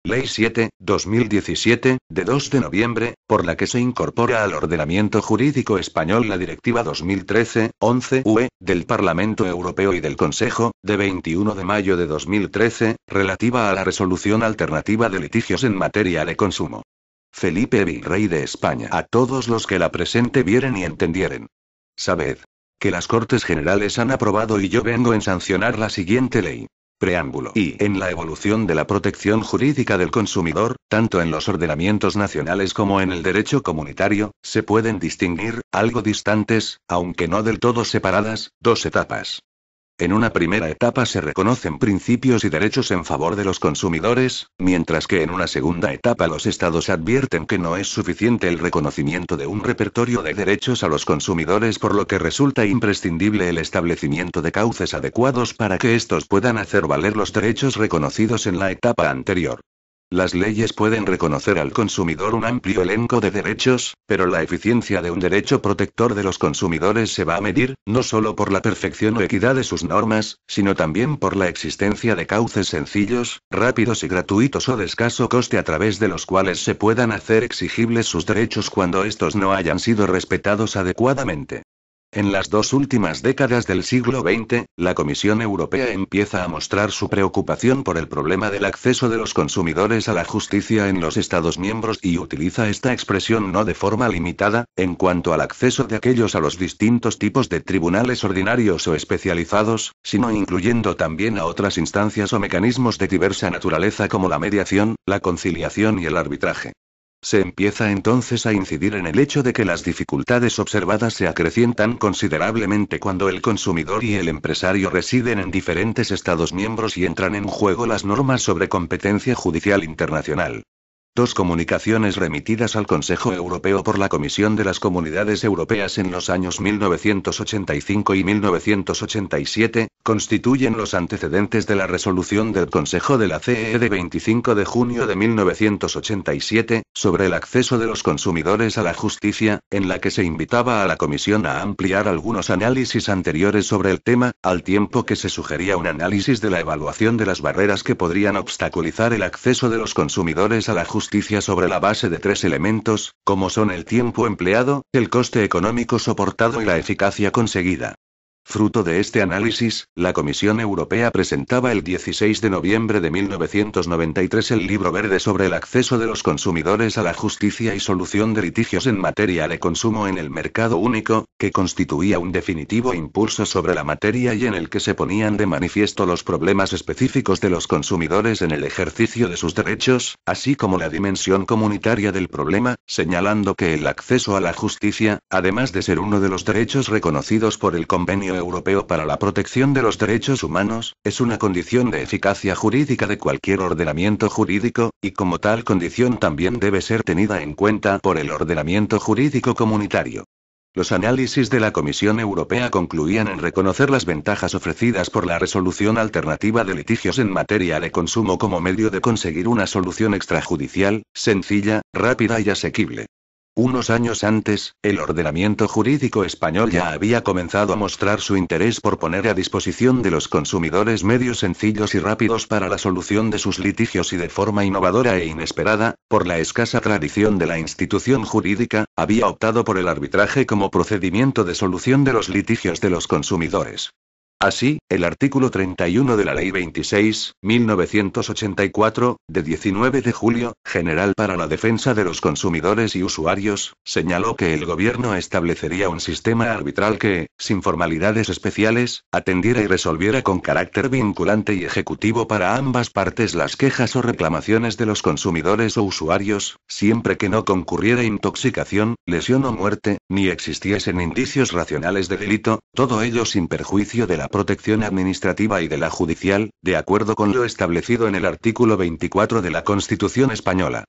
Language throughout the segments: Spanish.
Ley 7/2017, de 2 de noviembre, por la que se incorpora al ordenamiento jurídico español la Directiva 2013/11/UE, del Parlamento Europeo y del Consejo, de 21 de mayo de 2013, relativa a la resolución alternativa de litigios en materia de consumo. Felipe Virrey de España. A todos los que la presente vieren y entendieren. Sabed que las Cortes Generales han aprobado y yo vengo en sancionar la siguiente ley. Preámbulo. Y en la evolución de la protección jurídica del consumidor, tanto en los ordenamientos nacionales como en el derecho comunitario, se pueden distinguir, algo distantes, aunque no del todo separadas, dos etapas. En una primera etapa se reconocen principios y derechos en favor de los consumidores, mientras que en una segunda etapa los Estados advierten que no es suficiente el reconocimiento de un repertorio de derechos a los consumidores, por lo que resulta imprescindible el establecimiento de cauces adecuados para que estos puedan hacer valer los derechos reconocidos en la etapa anterior. Las leyes pueden reconocer al consumidor un amplio elenco de derechos, pero la eficiencia de un derecho protector de los consumidores se va a medir, no solo por la perfección o equidad de sus normas, sino también por la existencia de cauces sencillos, rápidos y gratuitos o de escaso coste a través de los cuales se puedan hacer exigibles sus derechos cuando estos no hayan sido respetados adecuadamente. En las dos últimas décadas del siglo XX, la Comisión Europea empieza a mostrar su preocupación por el problema del acceso de los consumidores a la justicia en los Estados miembros y utiliza esta expresión no de forma limitada, en cuanto al acceso de aquellos a los distintos tipos de tribunales ordinarios o especializados, sino incluyendo también a otras instancias o mecanismos de diversa naturaleza como la mediación, la conciliación y el arbitraje. Se empieza entonces a incidir en el hecho de que las dificultades observadas se acrecientan considerablemente cuando el consumidor y el empresario residen en diferentes Estados miembros y entran en juego las normas sobre competencia judicial internacional. Dos comunicaciones remitidas al Consejo Europeo por la Comisión de las Comunidades Europeas en los años 1985 y 1987, constituyen los antecedentes de la resolución del Consejo de la CEE de 25 de junio de 1987, sobre el acceso de los consumidores a la justicia, en la que se invitaba a la Comisión a ampliar algunos análisis anteriores sobre el tema, al tiempo que se sugería un análisis de la evaluación de las barreras que podrían obstaculizar el acceso de los consumidores a la justicia sobre la base de tres elementos, como son el tiempo empleado, el coste económico soportado y la eficacia conseguida. Fruto de este análisis, la Comisión Europea presentaba el 16 de noviembre de 1993 el Libro Verde sobre el acceso de los consumidores a la justicia y solución de litigios en materia de consumo en el mercado único, que constituía un definitivo impulso sobre la materia y en el que se ponían de manifiesto los problemas específicos de los consumidores en el ejercicio de sus derechos, así como la dimensión comunitaria del problema, señalando que el acceso a la justicia, además de ser uno de los derechos reconocidos por el Convenio Europeo para la Protección de los Derechos Humanos, es una condición de eficacia jurídica de cualquier ordenamiento jurídico, y como tal condición también debe ser tenida en cuenta por el ordenamiento jurídico comunitario. Los análisis de la Comisión Europea concluían en reconocer las ventajas ofrecidas por la resolución alternativa de litigios en materia de consumo como medio de conseguir una solución extrajudicial, sencilla, rápida y asequible. Unos años antes, el ordenamiento jurídico español ya había comenzado a mostrar su interés por poner a disposición de los consumidores medios sencillos y rápidos para la solución de sus litigios y de forma innovadora e inesperada, por la escasa tradición de la institución jurídica, había optado por el arbitraje como procedimiento de solución de los litigios de los consumidores. Así, el artículo 31 de la Ley 26/1984, de 19 de julio, General para la Defensa de los Consumidores y Usuarios, señaló que el Gobierno establecería un sistema arbitral que, sin formalidades especiales, atendiera y resolviera con carácter vinculante y ejecutivo para ambas partes las quejas o reclamaciones de los consumidores o usuarios, siempre que no concurriera intoxicación, lesión o muerte, ni existiesen indicios racionales de delito, todo ello sin perjuicio de la protección administrativa y de la judicial, de acuerdo con lo establecido en el artículo 24 de la Constitución española.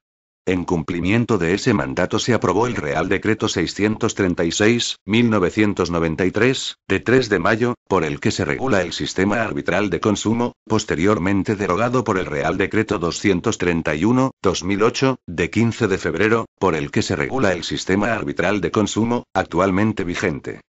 En cumplimiento de ese mandato se aprobó el Real Decreto 636/1993, de 3 de mayo, por el que se regula el sistema arbitral de consumo, posteriormente derogado por el Real Decreto 231/2008, de 15 de febrero, por el que se regula el sistema arbitral de consumo, actualmente vigente.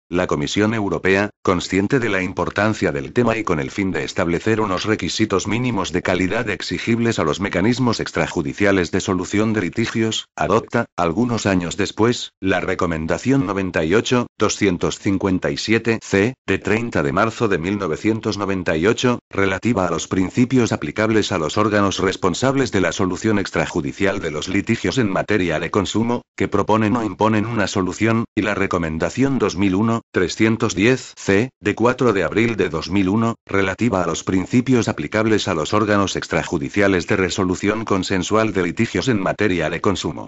La Comisión Europea, consciente de la importancia del tema y con el fin de establecer unos requisitos mínimos de calidad exigibles a los mecanismos extrajudiciales de solución de litigios, adopta, algunos años después, la Recomendación 98-257-C, de 30 de marzo de 1998, relativa a los principios aplicables a los órganos responsables de la solución extrajudicial de los litigios en materia de consumo, que proponen o imponen una solución, y la Recomendación 2001-310-C, de 4 de abril de 2001, relativa a los principios aplicables a los órganos extrajudiciales de resolución consensual de litigios en materia de consumo.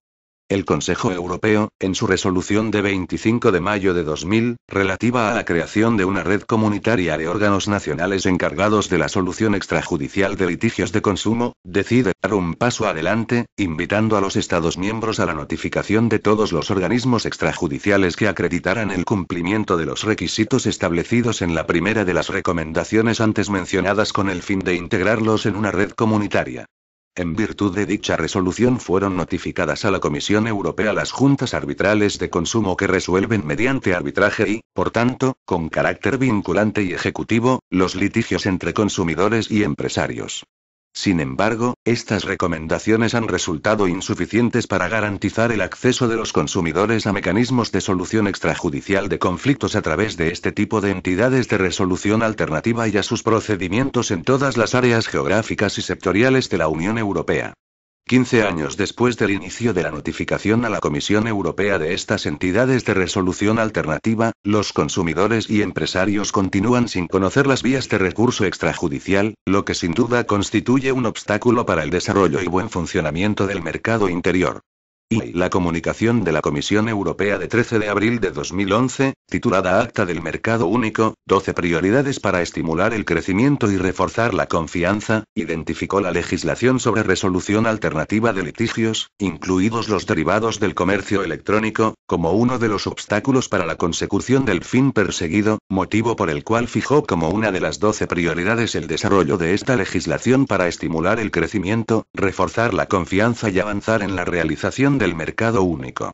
El Consejo Europeo, en su resolución de 25 de mayo de 2000, relativa a la creación de una red comunitaria de órganos nacionales encargados de la solución extrajudicial de litigios de consumo, decide dar un paso adelante, invitando a los Estados miembros a la notificación de todos los organismos extrajudiciales que acreditaran el cumplimiento de los requisitos establecidos en la primera de las recomendaciones antes mencionadas con el fin de integrarlos en una red comunitaria. En virtud de dicha resolución fueron notificadas a la Comisión Europea las juntas arbitrales de consumo que resuelven mediante arbitraje y, por tanto, con carácter vinculante y ejecutivo, los litigios entre consumidores y empresarios. Sin embargo, estas recomendaciones han resultado insuficientes para garantizar el acceso de los consumidores a mecanismos de solución extrajudicial de conflictos a través de este tipo de entidades de resolución alternativa y a sus procedimientos en todas las áreas geográficas y sectoriales de la Unión Europea. 15 años después del inicio de la notificación a la Comisión Europea de estas entidades de resolución alternativa, los consumidores y empresarios continúan sin conocer las vías de recurso extrajudicial, lo que sin duda constituye un obstáculo para el desarrollo y buen funcionamiento del mercado interior. Y la comunicación de la Comisión Europea de 13 de abril de 2011, titulada Acta del Mercado Único, 12 prioridades para estimular el crecimiento y reforzar la confianza, identificó la legislación sobre resolución alternativa de litigios, incluidos los derivados del comercio electrónico, como uno de los obstáculos para la consecución del fin perseguido, motivo por el cual fijó como una de las 12 prioridades el desarrollo de esta legislación para estimular el crecimiento, reforzar la confianza y avanzar en la realización del mercado único.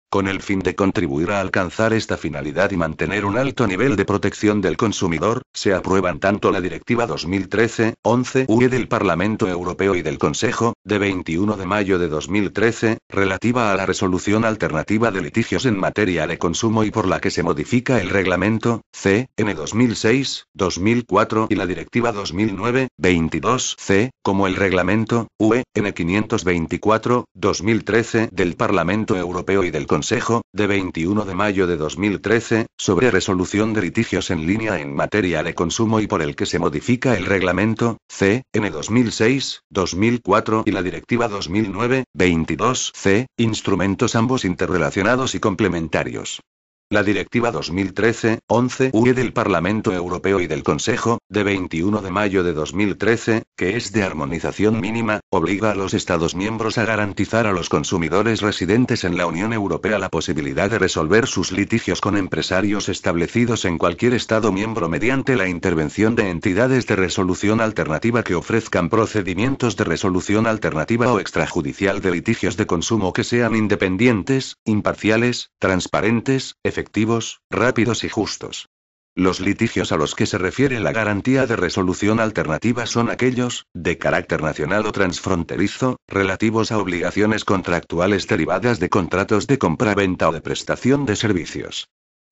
Con el fin de contribuir a alcanzar esta finalidad y mantener un alto nivel de protección del consumidor, se aprueban tanto la Directiva 2013-11/UE del Parlamento Europeo y del Consejo, de 21 de mayo de 2013, relativa a la resolución alternativa de litigios en materia de consumo y por la que se modifica el Reglamento (CN 2006/2004) y la Directiva 2009-22/C, como el Reglamento (UE) N 524/2013 del Parlamento Europeo y del Consejo, de 21 de mayo de 2013, sobre resolución de litigios en línea en materia de consumo y por el que se modifica el Reglamento (CN 2006/2004) y la Directiva 2009-22/C, instrumentos ambos interrelacionados y complementarios. La Directiva 2013-11/UE del Parlamento Europeo y del Consejo, de 21 de mayo de 2013, que es de armonización mínima, obliga a los Estados miembros a garantizar a los consumidores residentes en la Unión Europea la posibilidad de resolver sus litigios con empresarios establecidos en cualquier Estado miembro mediante la intervención de entidades de resolución alternativa que ofrezcan procedimientos de resolución alternativa o extrajudicial de litigios de consumo que sean independientes, imparciales, transparentes, efectivos, rápidos y justos. Los litigios a los que se refiere la garantía de resolución alternativa son aquellos, de carácter nacional o transfronterizo, relativos a obligaciones contractuales derivadas de contratos de compra-venta o de prestación de servicios.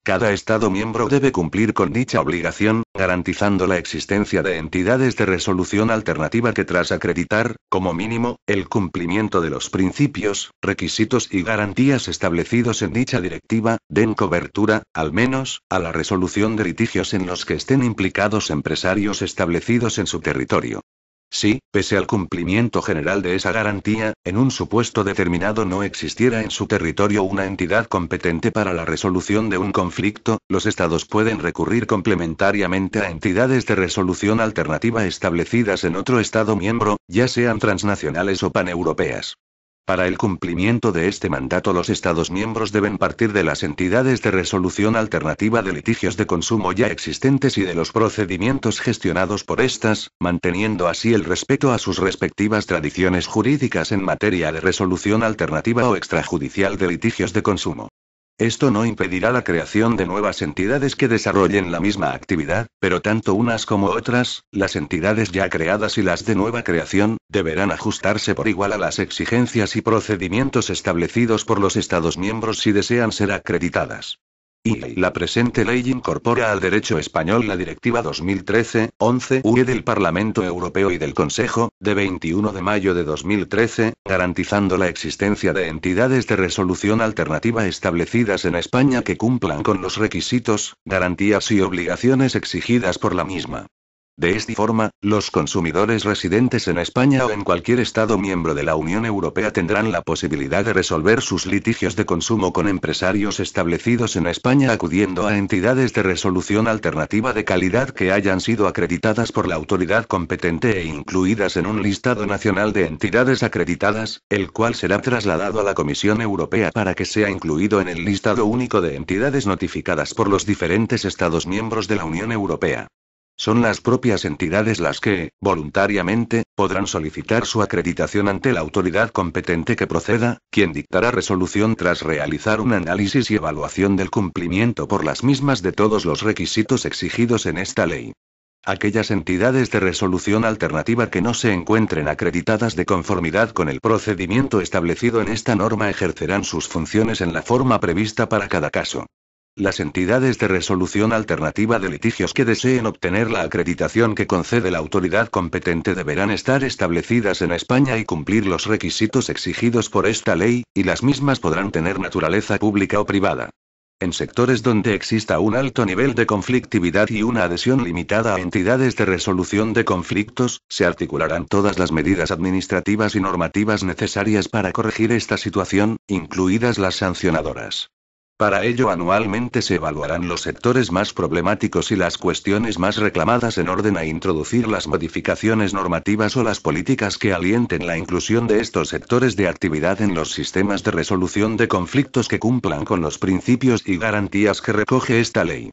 Cada Estado miembro debe cumplir con dicha obligación, garantizando la existencia de entidades de resolución alternativa que tras acreditar, como mínimo, el cumplimiento de los principios, requisitos y garantías establecidos en dicha directiva, den cobertura, al menos, a la resolución de litigios en los que estén implicados empresarios establecidos en su territorio. Si, pese al cumplimiento general de esa garantía, en un supuesto determinado no existiera en su territorio una entidad competente para la resolución de un conflicto, los Estados pueden recurrir complementariamente a entidades de resolución alternativa establecidas en otro Estado miembro, ya sean transnacionales o paneuropeas. Para el cumplimiento de este mandato, los Estados miembros deben partir de las entidades de resolución alternativa de litigios de consumo ya existentes y de los procedimientos gestionados por estas, manteniendo así el respeto a sus respectivas tradiciones jurídicas en materia de resolución alternativa o extrajudicial de litigios de consumo. Esto no impedirá la creación de nuevas entidades que desarrollen la misma actividad, pero tanto unas como otras, las entidades ya creadas y las de nueva creación, deberán ajustarse por igual a las exigencias y procedimientos establecidos por los Estados miembros si desean ser acreditadas. Y la presente ley incorpora al derecho español la Directiva 2013/11/UE del Parlamento Europeo y del Consejo, de 21 de mayo de 2013, garantizando la existencia de entidades de resolución alternativa establecidas en España que cumplan con los requisitos, garantías y obligaciones exigidas por la misma. De esta forma, los consumidores residentes en España o en cualquier Estado miembro de la Unión Europea tendrán la posibilidad de resolver sus litigios de consumo con empresarios establecidos en España acudiendo a entidades de resolución alternativa de calidad que hayan sido acreditadas por la autoridad competente e incluidas en un listado nacional de entidades acreditadas, el cual será trasladado a la Comisión Europea para que sea incluido en el listado único de entidades notificadas por los diferentes Estados miembros de la Unión Europea. Son las propias entidades las que, voluntariamente, podrán solicitar su acreditación ante la autoridad competente que proceda, quien dictará resolución tras realizar un análisis y evaluación del cumplimiento por las mismas de todos los requisitos exigidos en esta ley. Aquellas entidades de resolución alternativa que no se encuentren acreditadas de conformidad con el procedimiento establecido en esta norma ejercerán sus funciones en la forma prevista para cada caso. Las entidades de resolución alternativa de litigios que deseen obtener la acreditación que concede la autoridad competente deberán estar establecidas en España y cumplir los requisitos exigidos por esta ley, y las mismas podrán tener naturaleza pública o privada. En sectores donde exista un alto nivel de conflictividad y una adhesión limitada a entidades de resolución de conflictos, se articularán todas las medidas administrativas y normativas necesarias para corregir esta situación, incluidas las sancionadoras. Para ello anualmente se evaluarán los sectores más problemáticos y las cuestiones más reclamadas en orden a introducir las modificaciones normativas o las políticas que alienten la inclusión de estos sectores de actividad en los sistemas de resolución de conflictos que cumplan con los principios y garantías que recoge esta ley.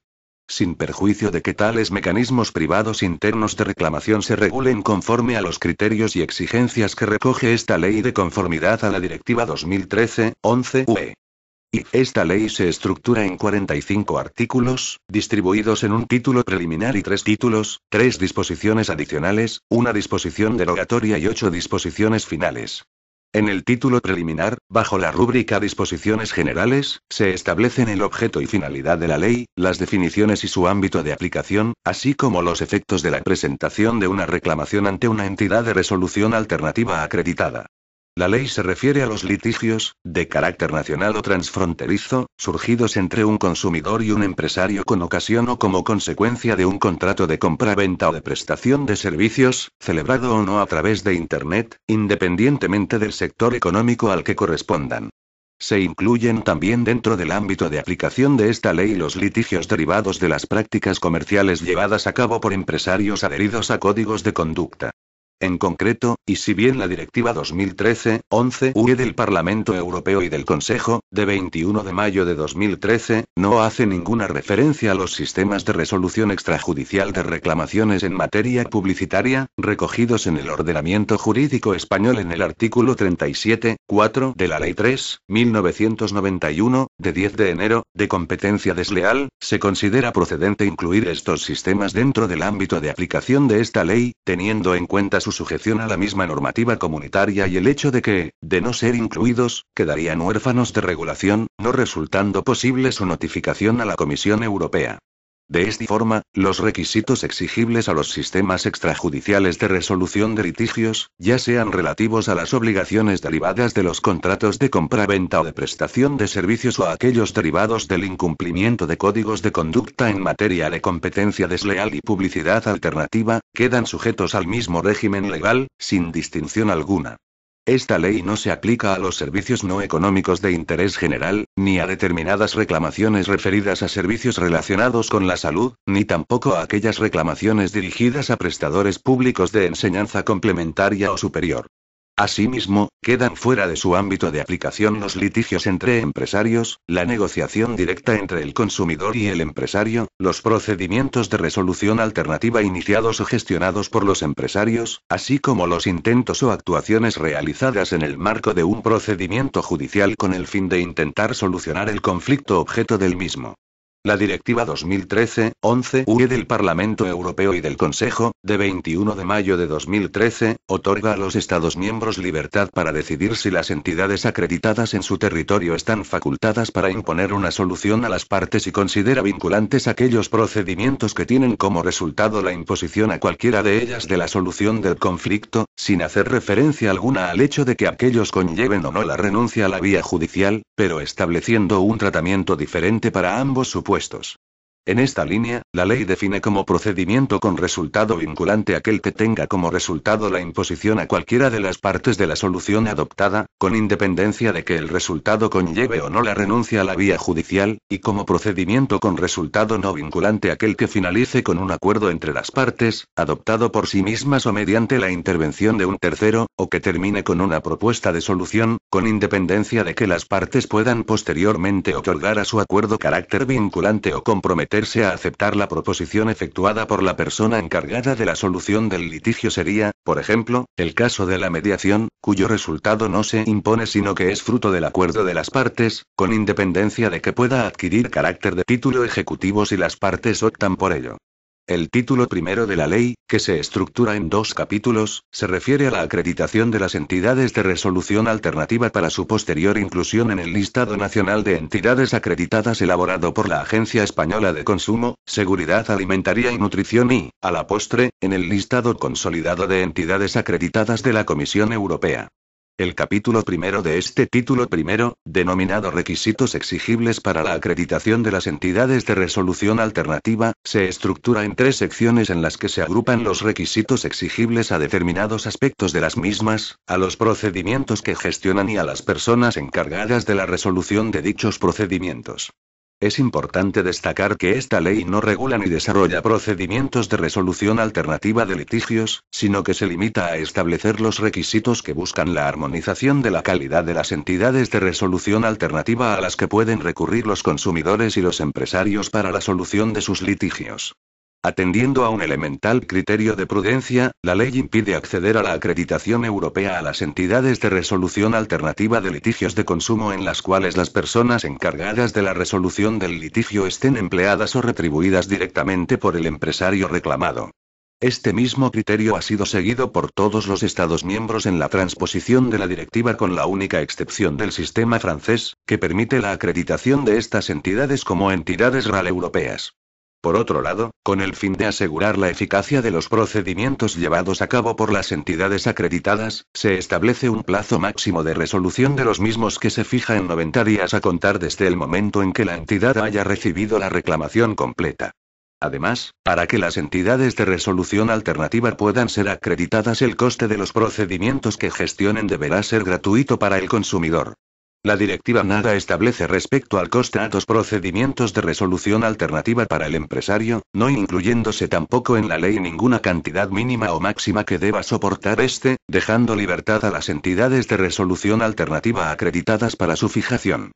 Sin perjuicio de que tales mecanismos privados internos de reclamación se regulen conforme a los criterios y exigencias que recoge esta ley de conformidad a la Directiva 2013/11/UE. Y esta ley se estructura en 45 artículos, distribuidos en un título preliminar y 3 títulos, 3 disposiciones adicionales, una disposición derogatoria y 8 disposiciones finales. En el título preliminar, bajo la rúbrica Disposiciones Generales, se establecen el objeto y finalidad de la ley, las definiciones y su ámbito de aplicación, así como los efectos de la presentación de una reclamación ante una entidad de resolución alternativa acreditada. La ley se refiere a los litigios, de carácter nacional o transfronterizo, surgidos entre un consumidor y un empresario con ocasión o como consecuencia de un contrato de compra-venta o de prestación de servicios, celebrado o no a través de Internet, independientemente del sector económico al que correspondan. Se incluyen también dentro del ámbito de aplicación de esta ley los litigios derivados de las prácticas comerciales llevadas a cabo por empresarios adheridos a códigos de conducta. En concreto, y si bien la Directiva 2013/11/UE del Parlamento Europeo y del Consejo, de 21 de mayo de 2013, no hace ninguna referencia a los sistemas de resolución extrajudicial de reclamaciones en materia publicitaria, recogidos en el ordenamiento jurídico español en el artículo 37.4 de la Ley 3.1991, de 10 de enero, de competencia desleal, se considera procedente incluir estos sistemas dentro del ámbito de aplicación de esta ley, teniendo en cuenta su sujeción a la misma normativa comunitaria y el hecho de que, de no ser incluidos, quedarían huérfanos de regulación, no resultando posible su notificación a la Comisión Europea. De esta forma, los requisitos exigibles a los sistemas extrajudiciales de resolución de litigios, ya sean relativos a las obligaciones derivadas de los contratos de compra-venta o de prestación de servicios o a aquellos derivados del incumplimiento de códigos de conducta en materia de competencia desleal y publicidad alternativa, quedan sujetos al mismo régimen legal, sin distinción alguna. Esta ley no se aplica a los servicios no económicos de interés general, ni a determinadas reclamaciones referidas a servicios relacionados con la salud, ni tampoco a aquellas reclamaciones dirigidas a prestadores públicos de enseñanza complementaria o superior. Asimismo, quedan fuera de su ámbito de aplicación los litigios entre empresarios, la negociación directa entre el consumidor y el empresario, los procedimientos de resolución alternativa iniciados o gestionados por los empresarios, así como los intentos o actuaciones realizadas en el marco de un procedimiento judicial con el fin de intentar solucionar el conflicto objeto del mismo. La Directiva 2013/11/UE del Parlamento Europeo y del Consejo, de 21 de mayo de 2013, otorga a los Estados miembros libertad para decidir si las entidades acreditadas en su territorio están facultadas para imponer una solución a las partes y considera vinculantes aquellos procedimientos que tienen como resultado la imposición a cualquiera de ellas de la solución del conflicto, sin hacer referencia alguna al hecho de que aquellos conlleven o no la renuncia a la vía judicial, pero estableciendo un tratamiento diferente para ambos supuestos. En esta línea, la ley define como procedimiento con resultado vinculante aquel que tenga como resultado la imposición a cualquiera de las partes de la solución adoptada, con independencia de que el resultado conlleve o no la renuncia a la vía judicial, y como procedimiento con resultado no vinculante aquel que finalice con un acuerdo entre las partes, adoptado por sí mismas o mediante la intervención de un tercero, o que termine con una propuesta de solución, con independencia de que las partes puedan posteriormente otorgar a su acuerdo carácter vinculante o comprometerse a aceptar la proposición efectuada por la persona encargada de la solución del litigio. Sería, por ejemplo, el caso de la mediación, cuyo resultado no se impone sino que es fruto del acuerdo de las partes, con independencia de que pueda adquirir carácter de título ejecutivo si las partes optan por ello. El título primero de la ley, que se estructura en 2 capítulos, se refiere a la acreditación de las entidades de resolución alternativa para su posterior inclusión en el listado nacional de entidades acreditadas elaborado por la Agencia Española de Consumo, Seguridad Alimentaria y Nutrición y, a la postre, en el listado consolidado de entidades acreditadas de la Comisión Europea. El capítulo primero de este título primero, denominado Requisitos exigibles para la acreditación de las entidades de resolución alternativa, se estructura en 3 secciones en las que se agrupan los requisitos exigibles a determinados aspectos de las mismas, a los procedimientos que gestionan y a las personas encargadas de la resolución de dichos procedimientos. Es importante destacar que esta ley no regula ni desarrolla procedimientos de resolución alternativa de litigios, sino que se limita a establecer los requisitos que buscan la armonización de la calidad de las entidades de resolución alternativa a las que pueden recurrir los consumidores y los empresarios para la solución de sus litigios. Atendiendo a un elemental criterio de prudencia, la ley impide acceder a la acreditación europea a las entidades de resolución alternativa de litigios de consumo en las cuales las personas encargadas de la resolución del litigio estén empleadas o retribuidas directamente por el empresario reclamado. Este mismo criterio ha sido seguido por todos los Estados miembros en la transposición de la directiva con la única excepción del sistema francés, que permite la acreditación de estas entidades como entidades RAL europeas. Por otro lado, con el fin de asegurar la eficacia de los procedimientos llevados a cabo por las entidades acreditadas, se establece un plazo máximo de resolución de los mismos que se fija en 90 días a contar desde el momento en que la entidad haya recibido la reclamación completa. Además, para que las entidades de resolución alternativa puedan ser acreditadas, el coste de los procedimientos que gestionen deberá ser gratuito para el consumidor. La directiva nada establece respecto al coste a los procedimientos de resolución alternativa para el empresario, no incluyéndose tampoco en la ley ninguna cantidad mínima o máxima que deba soportar este, dejando libertad a las entidades de resolución alternativa acreditadas para su fijación.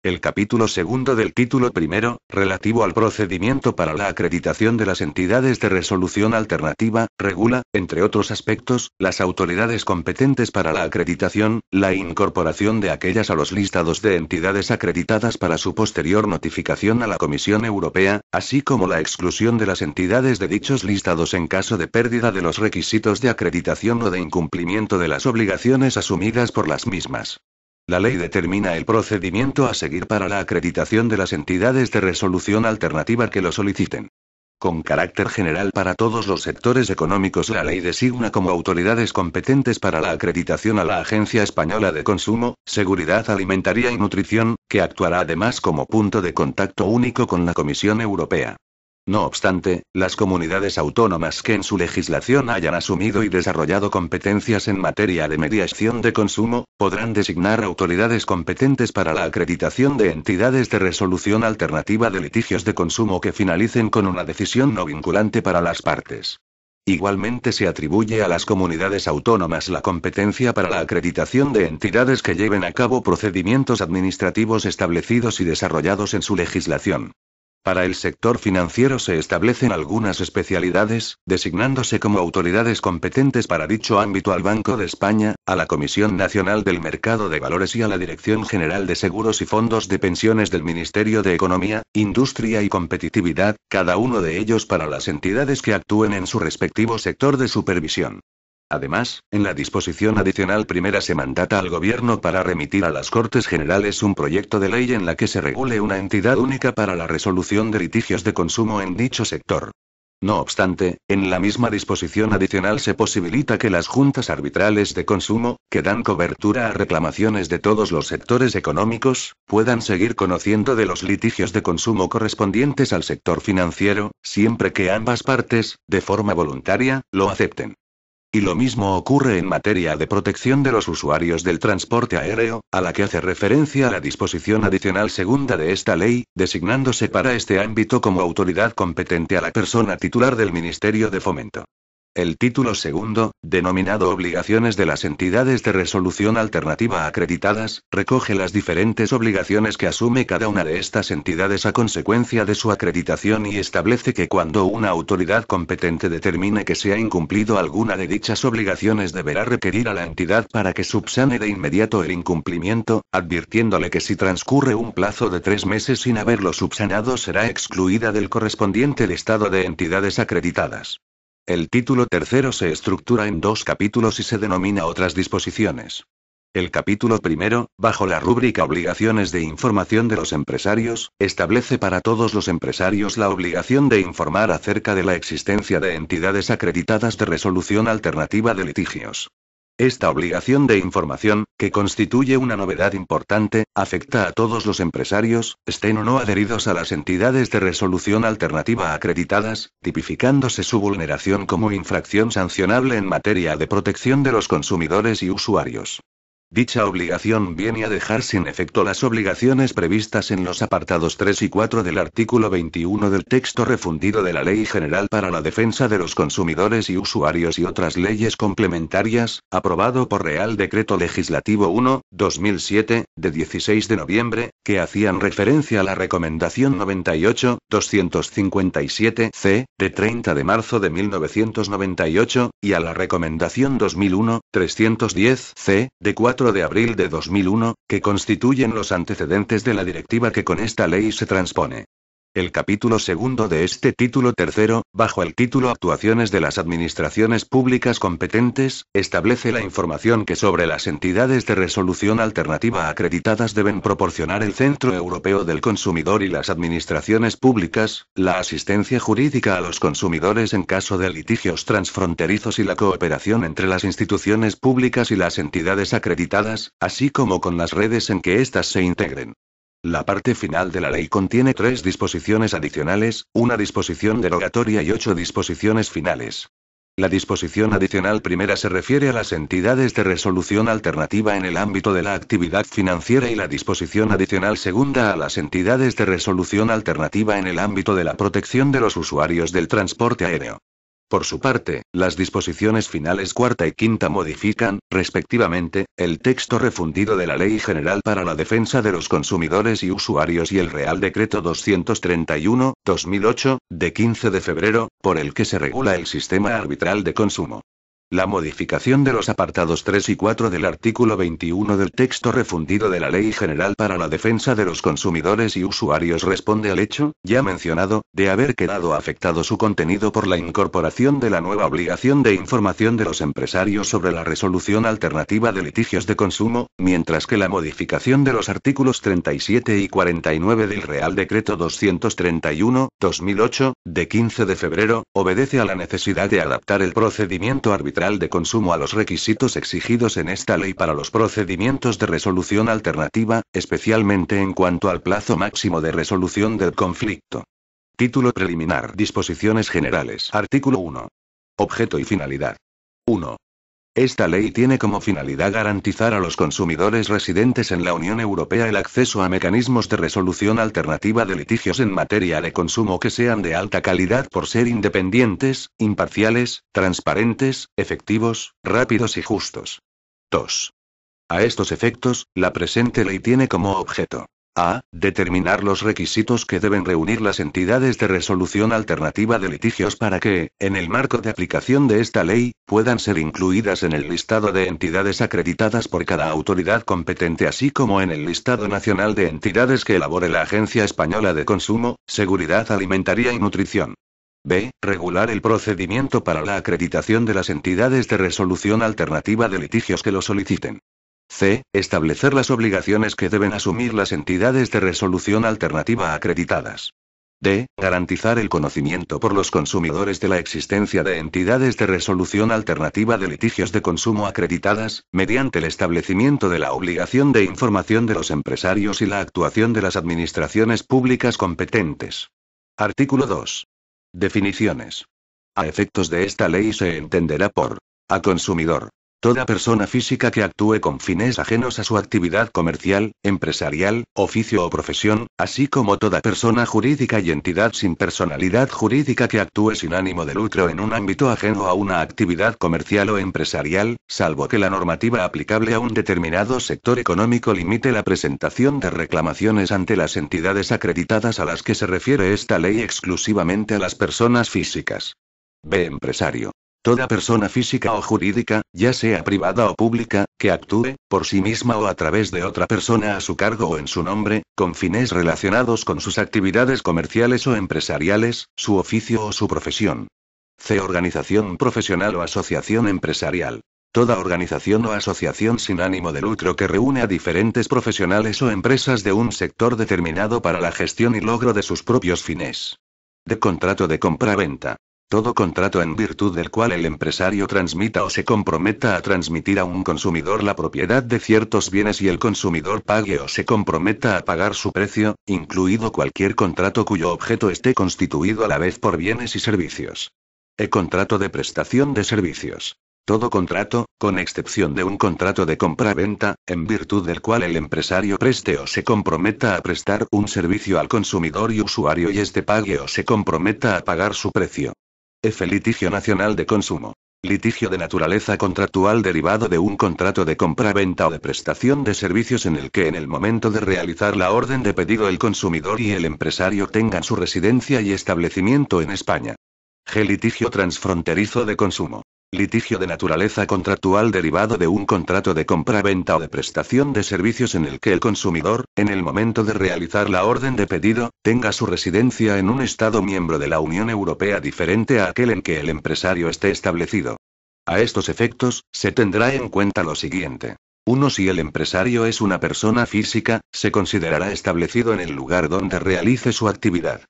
El capítulo segundo del título primero, relativo al procedimiento para la acreditación de las entidades de resolución alternativa, regula, entre otros aspectos, las autoridades competentes para la acreditación, la incorporación de aquellas a los listados de entidades acreditadas para su posterior notificación a la Comisión Europea, así como la exclusión de las entidades de dichos listados en caso de pérdida de los requisitos de acreditación o de incumplimiento de las obligaciones asumidas por las mismas. La ley determina el procedimiento a seguir para la acreditación de las entidades de resolución alternativa que lo soliciten. Con carácter general para todos los sectores económicos, la ley designa como autoridades competentes para la acreditación a la Agencia Española de Consumo, Seguridad Alimentaria y Nutrición, que actuará además como punto de contacto único con la Comisión Europea. No obstante, las comunidades autónomas que en su legislación hayan asumido y desarrollado competencias en materia de mediación de consumo, podrán designar autoridades competentes para la acreditación de entidades de resolución alternativa de litigios de consumo que finalicen con una decisión no vinculante para las partes. Igualmente se atribuye a las comunidades autónomas la competencia para la acreditación de entidades que lleven a cabo procedimientos administrativos establecidos y desarrollados en su legislación. Para el sector financiero se establecen algunas especialidades, designándose como autoridades competentes para dicho ámbito al Banco de España, a la Comisión Nacional del Mercado de Valores y a la Dirección General de Seguros y Fondos de Pensiones del Ministerio de Economía, Industria y Competitividad, cada uno de ellos para las entidades que actúen en su respectivo sector de supervisión. Además, en la disposición adicional primera se mandata al Gobierno para remitir a las Cortes Generales un proyecto de ley en la que se regule una entidad única para la resolución de litigios de consumo en dicho sector. No obstante, en la misma disposición adicional se posibilita que las juntas arbitrales de consumo, que dan cobertura a reclamaciones de todos los sectores económicos, puedan seguir conociendo de los litigios de consumo correspondientes al sector financiero, siempre que ambas partes, de forma voluntaria, lo acepten. Y lo mismo ocurre en materia de protección de los usuarios del transporte aéreo, a la que hace referencia la disposición adicional segunda de esta ley, designándose para este ámbito como autoridad competente a la persona titular del Ministerio de Fomento. El título segundo, denominado Obligaciones de las entidades de resolución alternativa acreditadas, recoge las diferentes obligaciones que asume cada una de estas entidades a consecuencia de su acreditación y establece que cuando una autoridad competente determine que se ha incumplido alguna de dichas obligaciones deberá requerir a la entidad para que subsane de inmediato el incumplimiento, advirtiéndole que si transcurre un plazo de 3 meses sin haberlo subsanado será excluida del correspondiente listado de entidades acreditadas. El título tercero se estructura en 2 capítulos y se denomina Otras disposiciones. El capítulo primero, bajo la rúbrica Obligaciones de información de los empresarios, establece para todos los empresarios la obligación de informar acerca de la existencia de entidades acreditadas de resolución alternativa de litigios. Esta obligación de información, que constituye una novedad importante, afecta a todos los empresarios, estén o no adheridos a las entidades de resolución alternativa acreditadas, tipificándose su vulneración como infracción sancionable en materia de protección de los consumidores y usuarios. Dicha obligación viene a dejar sin efecto las obligaciones previstas en los apartados 3 y 4 del artículo 21 del texto refundido de la Ley General para la Defensa de los Consumidores y Usuarios y otras leyes complementarias, aprobado por Real Decreto Legislativo 1/2007, de 16 de noviembre, que hacían referencia a la Recomendación 98-257-C, de 30 de marzo de 1998, y a la Recomendación 2001-310-C, de 4 de abril de 2001, que constituyen los antecedentes de la directiva que con esta ley se transpone. El capítulo segundo de este título tercero, bajo el título Actuaciones de las Administraciones Públicas Competentes, establece la información que sobre las entidades de resolución alternativa acreditadas deben proporcionar el Centro Europeo del Consumidor y las administraciones públicas, la asistencia jurídica a los consumidores en caso de litigios transfronterizos y la cooperación entre las instituciones públicas y las entidades acreditadas, así como con las redes en que éstas se integren. La parte final de la ley contiene 3 disposiciones adicionales, una disposición derogatoria y 8 disposiciones finales. La disposición adicional primera se refiere a las entidades de resolución alternativa en el ámbito de la actividad financiera y la disposición adicional segunda a las entidades de resolución alternativa en el ámbito de la protección de los usuarios del transporte aéreo. Por su parte, las disposiciones finales cuarta y quinta modifican, respectivamente, el texto refundido de la Ley General para la Defensa de los Consumidores y Usuarios y el Real Decreto 231/2008, de 15 de febrero, por el que se regula el sistema arbitral de consumo. La modificación de los apartados 3 y 4 del artículo 21 del texto refundido de la Ley General para la Defensa de los Consumidores y Usuarios responde al hecho, ya mencionado, de haber quedado afectado su contenido por la incorporación de la nueva obligación de información de los empresarios sobre la resolución alternativa de litigios de consumo, mientras que la modificación de los artículos 37 y 49 del Real Decreto 231/2008, de 15 de febrero, obedece a la necesidad de adaptar el procedimiento arbitral de consumo a los requisitos exigidos en esta ley para los procedimientos de resolución alternativa, especialmente en cuanto al plazo máximo de resolución del conflicto. Título preliminar. Disposiciones generales. Artículo 1. Objeto y finalidad. 1. Esta ley tiene como finalidad garantizar a los consumidores residentes en la Unión Europea el acceso a mecanismos de resolución alternativa de litigios en materia de consumo que sean de alta calidad por ser independientes, imparciales, transparentes, efectivos, rápidos y justos. 2. A estos efectos, la presente ley tiene como objeto: a. Determinar los requisitos que deben reunir las entidades de resolución alternativa de litigios para que, en el marco de aplicación de esta ley, puedan ser incluidas en el listado de entidades acreditadas por cada autoridad competente, así como en el listado nacional de entidades que elabore la Agencia Española de Consumo, Seguridad Alimentaria y Nutrición. B. Regular el procedimiento para la acreditación de las entidades de resolución alternativa de litigios que lo soliciten. C. Establecer las obligaciones que deben asumir las entidades de resolución alternativa acreditadas. D. Garantizar el conocimiento por los consumidores de la existencia de entidades de resolución alternativa de litigios de consumo acreditadas, mediante el establecimiento de la obligación de información de los empresarios y la actuación de las administraciones públicas competentes. Artículo 2. Definiciones. A efectos de esta ley se entenderá por a consumidor toda persona física que actúe con fines ajenos a su actividad comercial, empresarial, oficio o profesión, así como toda persona jurídica y entidad sin personalidad jurídica que actúe sin ánimo de lucro en un ámbito ajeno a una actividad comercial o empresarial, salvo que la normativa aplicable a un determinado sector económico limite la presentación de reclamaciones ante las entidades acreditadas a las que se refiere esta ley exclusivamente a las personas físicas. B. Empresario. Toda persona física o jurídica, ya sea privada o pública, que actúe, por sí misma o a través de otra persona a su cargo o en su nombre, con fines relacionados con sus actividades comerciales o empresariales, su oficio o su profesión. C. Organización profesional o asociación empresarial. Toda organización o asociación sin ánimo de lucro que reúne a diferentes profesionales o empresas de un sector determinado para la gestión y logro de sus propios fines. D. Contrato de compra-venta. Todo contrato en virtud del cual el empresario transmita o se comprometa a transmitir a un consumidor la propiedad de ciertos bienes y el consumidor pague o se comprometa a pagar su precio, incluido cualquier contrato cuyo objeto esté constituido a la vez por bienes y servicios. E. Contrato de prestación de servicios. Todo contrato, con excepción de un contrato de compra-venta, en virtud del cual el empresario preste o se comprometa a prestar un servicio al consumidor y usuario y éste pague o se comprometa a pagar su precio. F. Litigio nacional de consumo. Litigio de naturaleza contractual derivado de un contrato de compra-venta o de prestación de servicios en el que en el momento de realizar la orden de pedido el consumidor y el empresario tengan su residencia y establecimiento en España. G. Litigio transfronterizo de consumo. Litigio de naturaleza contractual derivado de un contrato de compra-venta o de prestación de servicios en el que el consumidor, en el momento de realizar la orden de pedido, tenga su residencia en un Estado miembro de la Unión Europea diferente a aquel en que el empresario esté establecido. A estos efectos, se tendrá en cuenta lo siguiente. 1. Si el empresario es una persona física, se considerará establecido en el lugar donde realice su actividad.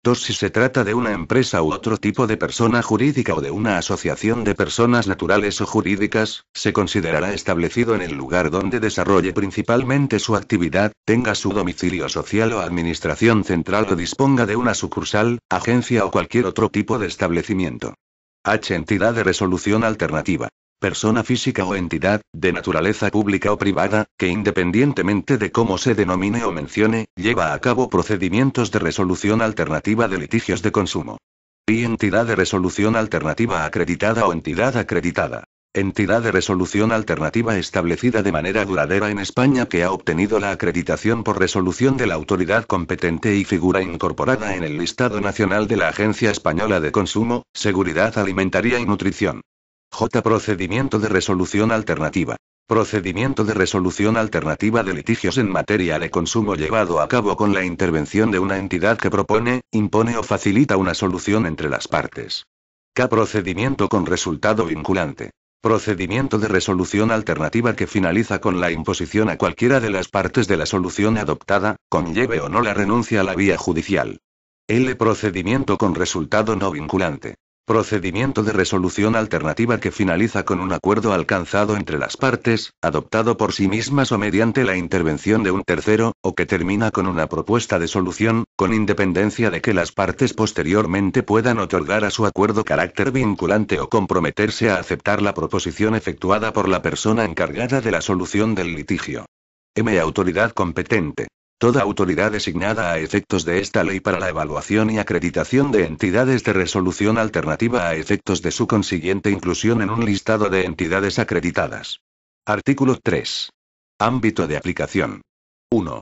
2. Si se trata de una empresa u otro tipo de persona jurídica o de una asociación de personas naturales o jurídicas, se considerará establecido en el lugar donde desarrolle principalmente su actividad, tenga su domicilio social o administración central o disponga de una sucursal, agencia o cualquier otro tipo de establecimiento. H. Entidad de resolución alternativa. Persona física o entidad, de naturaleza pública o privada, que independientemente de cómo se denomine o mencione, lleva a cabo procedimientos de resolución alternativa de litigios de consumo. Y entidad de resolución alternativa acreditada o entidad acreditada. Entidad de resolución alternativa establecida de manera duradera en España que ha obtenido la acreditación por resolución de la autoridad competente y figura incorporada en el listado nacional de la Agencia Española de Consumo, Seguridad Alimentaria y Nutrición. J. Procedimiento de resolución alternativa. Procedimiento de resolución alternativa de litigios en materia de consumo llevado a cabo con la intervención de una entidad que propone, impone o facilita una solución entre las partes. K. Procedimiento con resultado vinculante. Procedimiento de resolución alternativa que finaliza con la imposición a cualquiera de las partes de la solución adoptada, conlleve o no la renuncia a la vía judicial. L. Procedimiento con resultado no vinculante. Procedimiento de resolución alternativa que finaliza con un acuerdo alcanzado entre las partes, adoptado por sí mismas o mediante la intervención de un tercero, o que termina con una propuesta de solución, con independencia de que las partes posteriormente puedan otorgar a su acuerdo carácter vinculante o comprometerse a aceptar la proposición efectuada por la persona encargada de la solución del litigio. Autoridad competente. Toda autoridad designada a efectos de esta ley para la evaluación y acreditación de entidades de resolución alternativa a efectos de su consiguiente inclusión en un listado de entidades acreditadas. Artículo 3. Ámbito de aplicación. 1.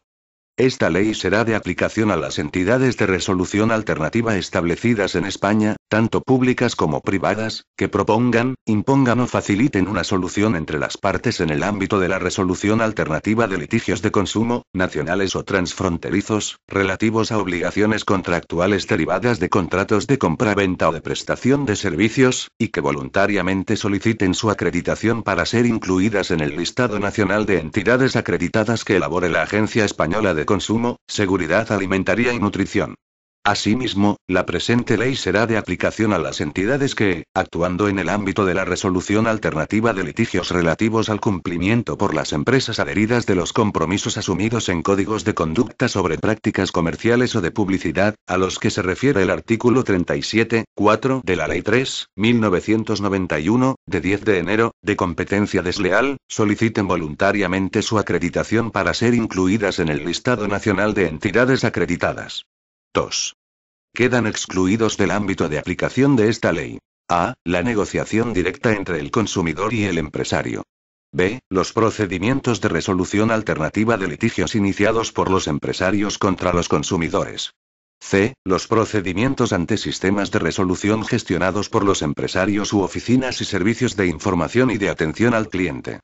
Esta ley será de aplicación a las entidades de resolución alternativa establecidas en España, tanto públicas como privadas, que propongan, impongan o faciliten una solución entre las partes en el ámbito de la resolución alternativa de litigios de consumo, nacionales o transfronterizos, relativos a obligaciones contractuales derivadas de contratos de compra-venta o de prestación de servicios, y que voluntariamente soliciten su acreditación para ser incluidas en el listado nacional de entidades acreditadas que elabore la Agencia Española de Consumo, Seguridad Alimentaria y Nutrición. Asimismo, la presente ley será de aplicación a las entidades que, actuando en el ámbito de la resolución alternativa de litigios relativos al cumplimiento por las empresas adheridas de los compromisos asumidos en códigos de conducta sobre prácticas comerciales o de publicidad, a los que se refiere el artículo 37.4 de la Ley 3.1991, de 10 de enero, de competencia desleal, soliciten voluntariamente su acreditación para ser incluidas en el listado nacional de entidades acreditadas. 2. Quedan excluidos del ámbito de aplicación de esta ley. A. La negociación directa entre el consumidor y el empresario. B. Los procedimientos de resolución alternativa de litigios iniciados por los empresarios contra los consumidores. C. Los procedimientos ante sistemas de resolución gestionados por los empresarios u oficinas y servicios de información y de atención al cliente.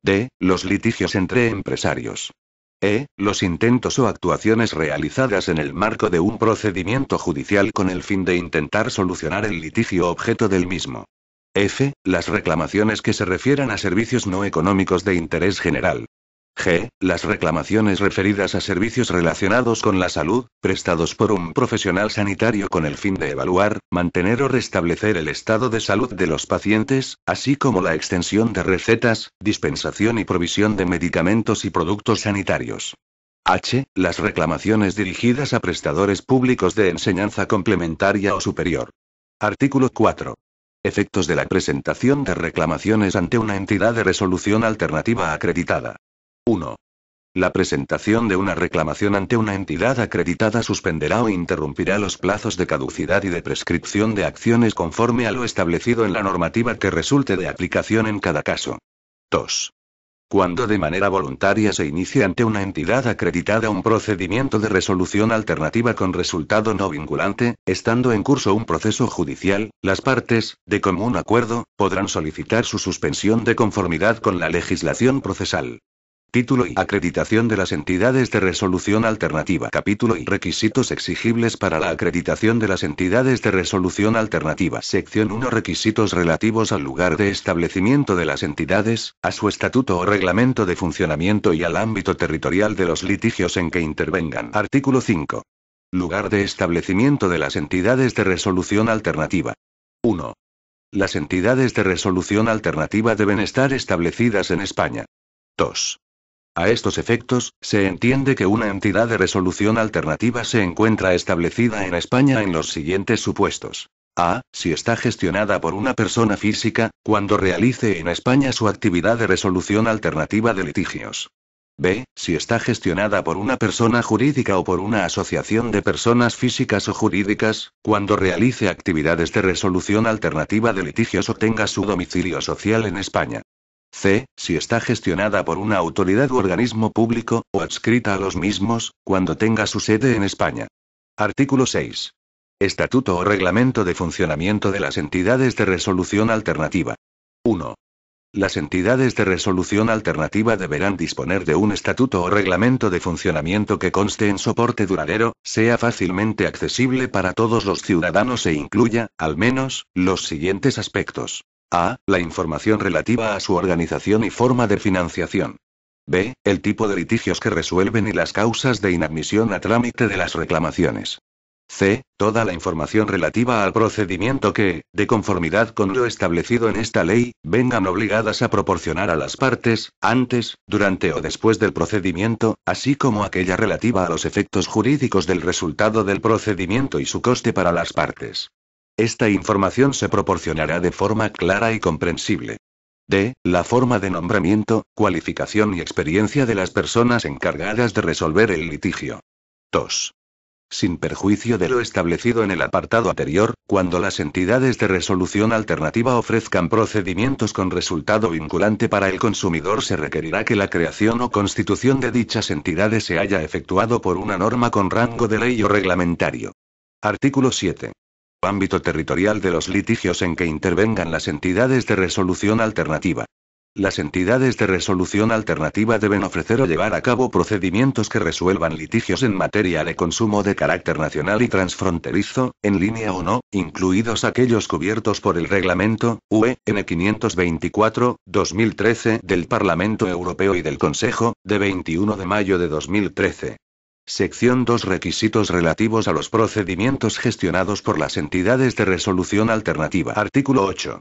D. Los litigios entre empresarios. Los intentos o actuaciones realizadas en el marco de un procedimiento judicial con el fin de intentar solucionar el litigio objeto del mismo. F. Las reclamaciones que se refieran a servicios no económicos de interés general. G. Las reclamaciones referidas a servicios relacionados con la salud, prestados por un profesional sanitario con el fin de evaluar, mantener o restablecer el estado de salud de los pacientes, así como la extensión de recetas, dispensación y provisión de medicamentos y productos sanitarios. H. Las reclamaciones dirigidas a prestadores públicos de enseñanza complementaria o superior. Artículo 4. Efectos de la presentación de reclamaciones ante una entidad de resolución alternativa acreditada. 1. La presentación de una reclamación ante una entidad acreditada suspenderá o interrumpirá los plazos de caducidad y de prescripción de acciones conforme a lo establecido en la normativa que resulte de aplicación en cada caso. 2. Cuando de manera voluntaria se inicie ante una entidad acreditada un procedimiento de resolución alternativa con resultado no vinculante, estando en curso un proceso judicial, las partes, de común acuerdo, podrán solicitar su suspensión de conformidad con la legislación procesal. Título y acreditación de las entidades de resolución alternativa. Capítulo y requisitos exigibles para la acreditación de las entidades de resolución alternativa. Sección 1. Requisitos relativos al lugar de establecimiento de las entidades, a su estatuto o reglamento de funcionamiento y al ámbito territorial de los litigios en que intervengan. Artículo 5. Lugar de establecimiento de las entidades de resolución alternativa. 1. Las entidades de resolución alternativa deben estar establecidas en España. 2. A estos efectos, se entiende que una entidad de resolución alternativa se encuentra establecida en España en los siguientes supuestos. A. Si está gestionada por una persona física, cuando realice en España su actividad de resolución alternativa de litigios. B. Si está gestionada por una persona jurídica o por una asociación de personas físicas o jurídicas, cuando realice actividades de resolución alternativa de litigios o tenga su domicilio social en España. C. Si está gestionada por una autoridad u organismo público, o adscrita a los mismos, cuando tenga su sede en España. Artículo 6. Estatuto o reglamento de funcionamiento de las entidades de resolución alternativa. 1. Las entidades de resolución alternativa deberán disponer de un estatuto o reglamento de funcionamiento que conste en soporte duradero, sea fácilmente accesible para todos los ciudadanos e incluya, al menos, los siguientes aspectos. A. La información relativa a su organización y forma de financiación. B. El tipo de litigios que resuelven y las causas de inadmisión a trámite de las reclamaciones. C. Toda la información relativa al procedimiento que, de conformidad con lo establecido en esta ley, vengan obligadas a proporcionar a las partes, antes, durante o después del procedimiento, así como aquella relativa a los efectos jurídicos del resultado del procedimiento y su coste para las partes. Esta información se proporcionará de forma clara y comprensible. D. La forma de nombramiento, cualificación y experiencia de las personas encargadas de resolver el litigio. 2. Sin perjuicio de lo establecido en el apartado anterior, cuando las entidades de resolución alternativa ofrezcan procedimientos con resultado vinculante para el consumidor, se requerirá que la creación o constitución de dichas entidades se haya efectuado por una norma con rango de ley o reglamentario. Artículo 7. Ámbito territorial de los litigios en que intervengan las entidades de resolución alternativa. Las entidades de resolución alternativa deben ofrecer o llevar a cabo procedimientos que resuelvan litigios en materia de consumo de carácter nacional y transfronterizo, en línea o no, incluidos aquellos cubiertos por el Reglamento (UE) N 524/2013 del Parlamento Europeo y del Consejo, de 21 de mayo de 2013. Sección 2. Requisitos relativos a los procedimientos gestionados por las entidades de resolución alternativa. Artículo 8.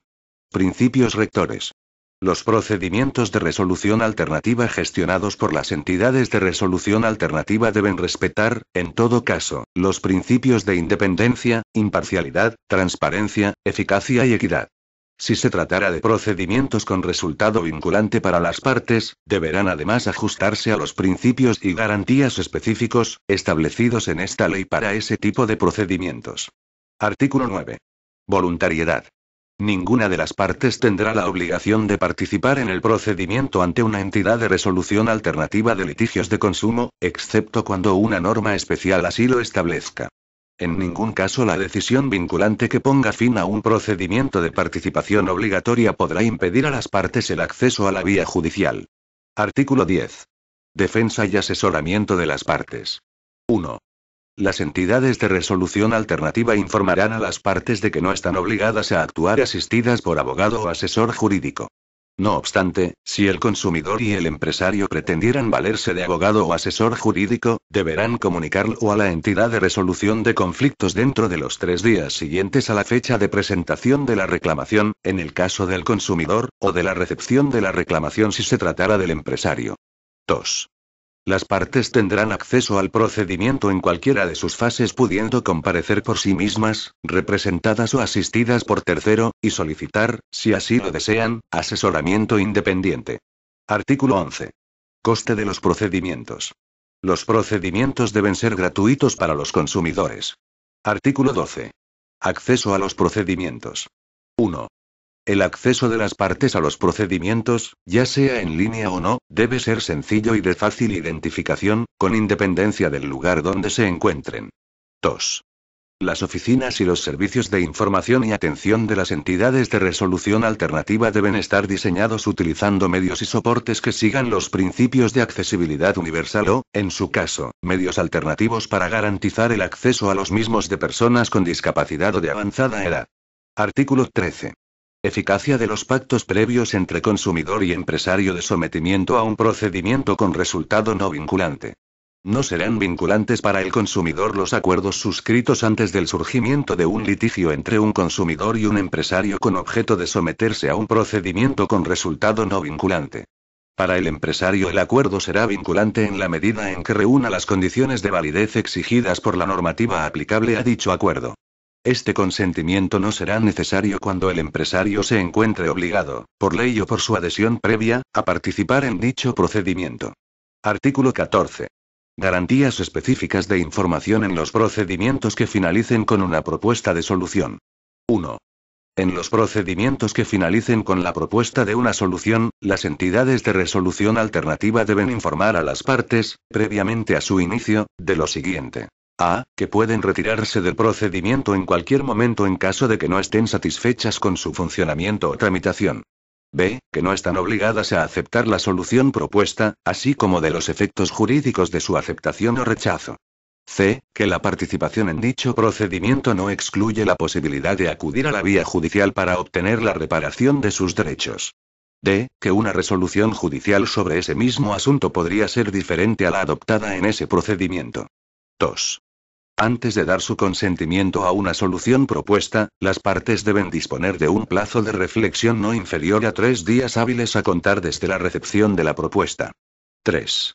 Principios rectores. Los procedimientos de resolución alternativa gestionados por las entidades de resolución alternativa deben respetar, en todo caso, los principios de independencia, imparcialidad, transparencia, eficacia y equidad. Si se tratara de procedimientos con resultado vinculante para las partes, deberán además ajustarse a los principios y garantías específicos, establecidos en esta ley para ese tipo de procedimientos. Artículo 9. Voluntariedad. Ninguna de las partes tendrá la obligación de participar en el procedimiento ante una entidad de resolución alternativa de litigios de consumo, excepto cuando una norma especial así lo establezca. En ningún caso la decisión vinculante que ponga fin a un procedimiento de participación obligatoria podrá impedir a las partes el acceso a la vía judicial. Artículo 10. Defensa y asesoramiento de las partes. 1. Las entidades de resolución alternativa informarán a las partes de que no están obligadas a actuar asistidas por abogado o asesor jurídico. No obstante, si el consumidor y el empresario pretendieran valerse de abogado o asesor jurídico, deberán comunicarlo a la entidad de resolución de conflictos dentro de los 3 días siguientes a la fecha de presentación de la reclamación, en el caso del consumidor, o de la recepción de la reclamación si se tratara del empresario. 2. Las partes tendrán acceso al procedimiento en cualquiera de sus fases, pudiendo comparecer por sí mismas, representadas o asistidas por tercero, y solicitar, si así lo desean, asesoramiento independiente. Artículo 11. Coste de los procedimientos. Los procedimientos deben ser gratuitos para los consumidores. Artículo 12. Acceso a los procedimientos. 1. El acceso de las partes a los procedimientos, ya sea en línea o no, debe ser sencillo y de fácil identificación, con independencia del lugar donde se encuentren. 2. Las oficinas y los servicios de información y atención de las entidades de resolución alternativa deben estar diseñados utilizando medios y soportes que sigan los principios de accesibilidad universal o, en su caso, medios alternativos para garantizar el acceso a los mismos de personas con discapacidad o de avanzada edad. Artículo 13. Eficacia de los pactos previos entre consumidor y empresario de sometimiento a un procedimiento con resultado no vinculante. No serán vinculantes para el consumidor los acuerdos suscritos antes del surgimiento de un litigio entre un consumidor y un empresario con objeto de someterse a un procedimiento con resultado no vinculante. Para el empresario el acuerdo será vinculante en la medida en que reúna las condiciones de validez exigidas por la normativa aplicable a dicho acuerdo. Este consentimiento no será necesario cuando el empresario se encuentre obligado, por ley o por su adhesión previa, a participar en dicho procedimiento. Artículo 14. Garantías específicas de información en los procedimientos que finalicen con una propuesta de solución. 1. En los procedimientos que finalicen con la propuesta de una solución, las entidades de resolución alternativa deben informar a las partes, previamente a su inicio, de lo siguiente. A. Que pueden retirarse del procedimiento en cualquier momento en caso de que no estén satisfechas con su funcionamiento o tramitación. B. Que no están obligadas a aceptar la solución propuesta, así como de los efectos jurídicos de su aceptación o rechazo. C. Que la participación en dicho procedimiento no excluye la posibilidad de acudir a la vía judicial para obtener la reparación de sus derechos. D. Que una resolución judicial sobre ese mismo asunto podría ser diferente a la adoptada en ese procedimiento. 2. Antes de dar su consentimiento a una solución propuesta, las partes deben disponer de un plazo de reflexión no inferior a 3 días hábiles a contar desde la recepción de la propuesta. 3.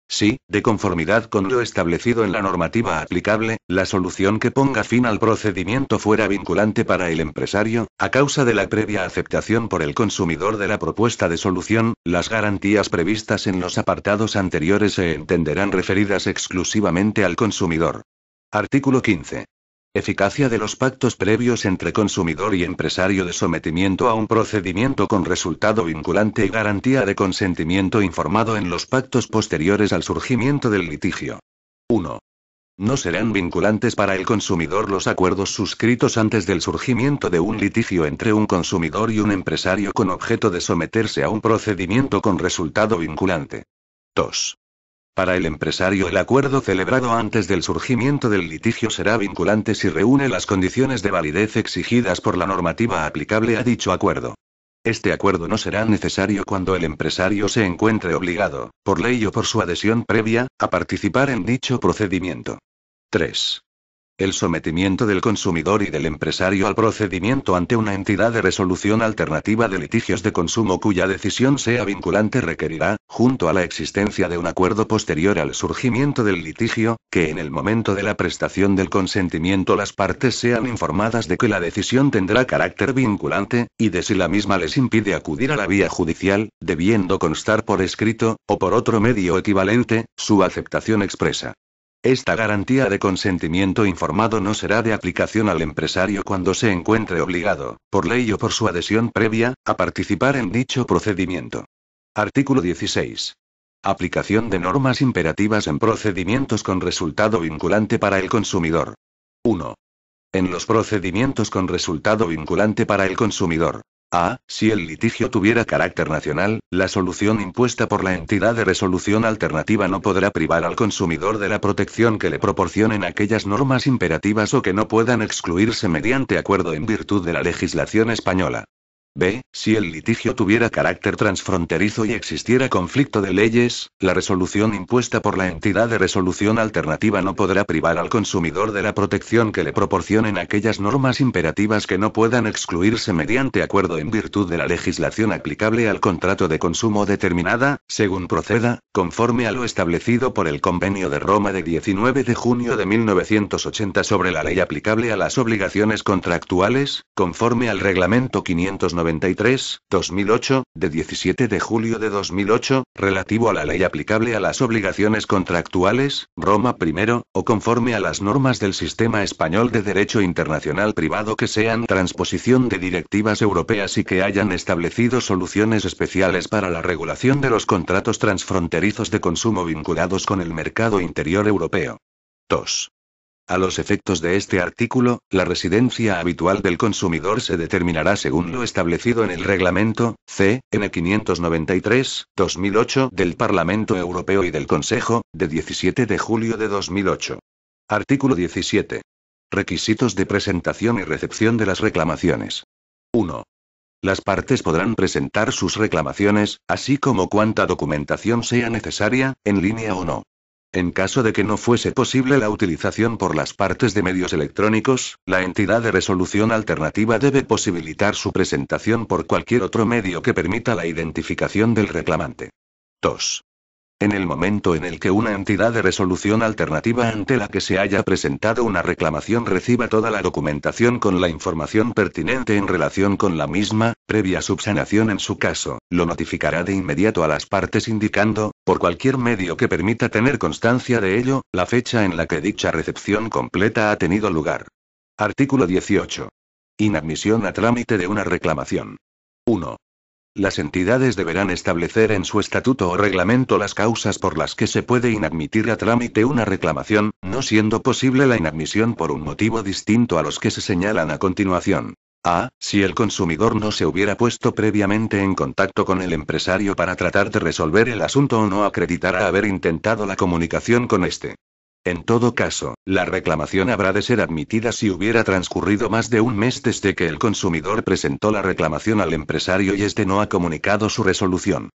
Si, de conformidad con lo establecido en la normativa aplicable, la solución que ponga fin al procedimiento fuera vinculante para el empresario, a causa de la previa aceptación por el consumidor de la propuesta de solución, las garantías previstas en los apartados anteriores se entenderán referidas exclusivamente al consumidor. Artículo 15. Eficacia de los pactos previos entre consumidor y empresario de sometimiento a un procedimiento con resultado vinculante y garantía de consentimiento informado en los pactos posteriores al surgimiento del litigio. 1. No serán vinculantes para el consumidor los acuerdos suscritos antes del surgimiento de un litigio entre un consumidor y un empresario con objeto de someterse a un procedimiento con resultado vinculante. 2. Para el empresario el acuerdo celebrado antes del surgimiento del litigio será vinculante si reúne las condiciones de validez exigidas por la normativa aplicable a dicho acuerdo. Este acuerdo no será necesario cuando el empresario se encuentre obligado, por ley o por su adhesión previa, a participar en dicho procedimiento. 3. El sometimiento del consumidor y del empresario al procedimiento ante una entidad de resolución alternativa de litigios de consumo cuya decisión sea vinculante requerirá, junto a la existencia de un acuerdo posterior al surgimiento del litigio, que en el momento de la prestación del consentimiento las partes sean informadas de que la decisión tendrá carácter vinculante, y de si la misma les impide acudir a la vía judicial, debiendo constar por escrito, o por otro medio equivalente, su aceptación expresa. Esta garantía de consentimiento informado no será de aplicación al empresario cuando se encuentre obligado, por ley o por su adhesión previa, a participar en dicho procedimiento. Artículo 16. Aplicación de normas imperativas en procedimientos con resultado vinculante para el consumidor. 1. En los procedimientos con resultado vinculante para el consumidor. A. Si el litigio tuviera carácter nacional, la solución impuesta por la entidad de resolución alternativa no podrá privar al consumidor de la protección que le proporcionen aquellas normas imperativas o que no puedan excluirse mediante acuerdo en virtud de la legislación española. B. Si el litigio tuviera carácter transfronterizo y existiera conflicto de leyes, la resolución impuesta por la entidad de resolución alternativa no podrá privar al consumidor de la protección que le proporcionen aquellas normas imperativas que no puedan excluirse mediante acuerdo en virtud de la legislación aplicable al contrato de consumo determinada, según proceda, conforme a lo establecido por el Convenio de Roma de 19 de junio de 1980 sobre la ley aplicable a las obligaciones contractuales, conforme al Reglamento 593/2008, de 17 de julio de 2008, relativo a la ley aplicable a las obligaciones contractuales, Roma I, o conforme a las normas del Sistema Español de Derecho Internacional Privado que sean transposición de directivas europeas y que hayan establecido soluciones especiales para la regulación de los contratos transfronterizos de consumo vinculados con el mercado interior europeo. 2. A los efectos de este artículo, la residencia habitual del consumidor se determinará según lo establecido en el Reglamento (CE) N 593/2008 del Parlamento Europeo y del Consejo, de 17 de julio de 2008. Artículo 17. Requisitos de presentación y recepción de las reclamaciones. 1. Las partes podrán presentar sus reclamaciones, así como cuanta documentación sea necesaria, en línea o no. En caso de que no fuese posible la utilización por las partes de medios electrónicos, la entidad de resolución alternativa debe posibilitar su presentación por cualquier otro medio que permita la identificación del reclamante. 2. En el momento en el que una entidad de resolución alternativa ante la que se haya presentado una reclamación reciba toda la documentación con la información pertinente en relación con la misma, previa subsanación en su caso, lo notificará de inmediato a las partes indicando, por cualquier medio que permita tener constancia de ello, la fecha en la que dicha recepción completa ha tenido lugar. Artículo 18. Inadmisión a trámite de una reclamación. 1. Las entidades deberán establecer en su estatuto o reglamento las causas por las que se puede inadmitir a trámite una reclamación, no siendo posible la inadmisión por un motivo distinto a los que se señalan a continuación. A. Si el consumidor no se hubiera puesto previamente en contacto con el empresario para tratar de resolver el asunto o no acreditara haber intentado la comunicación con este. En todo caso, la reclamación habrá de ser admitida si hubiera transcurrido más de un mes desde que el consumidor presentó la reclamación al empresario y este no ha comunicado su resolución.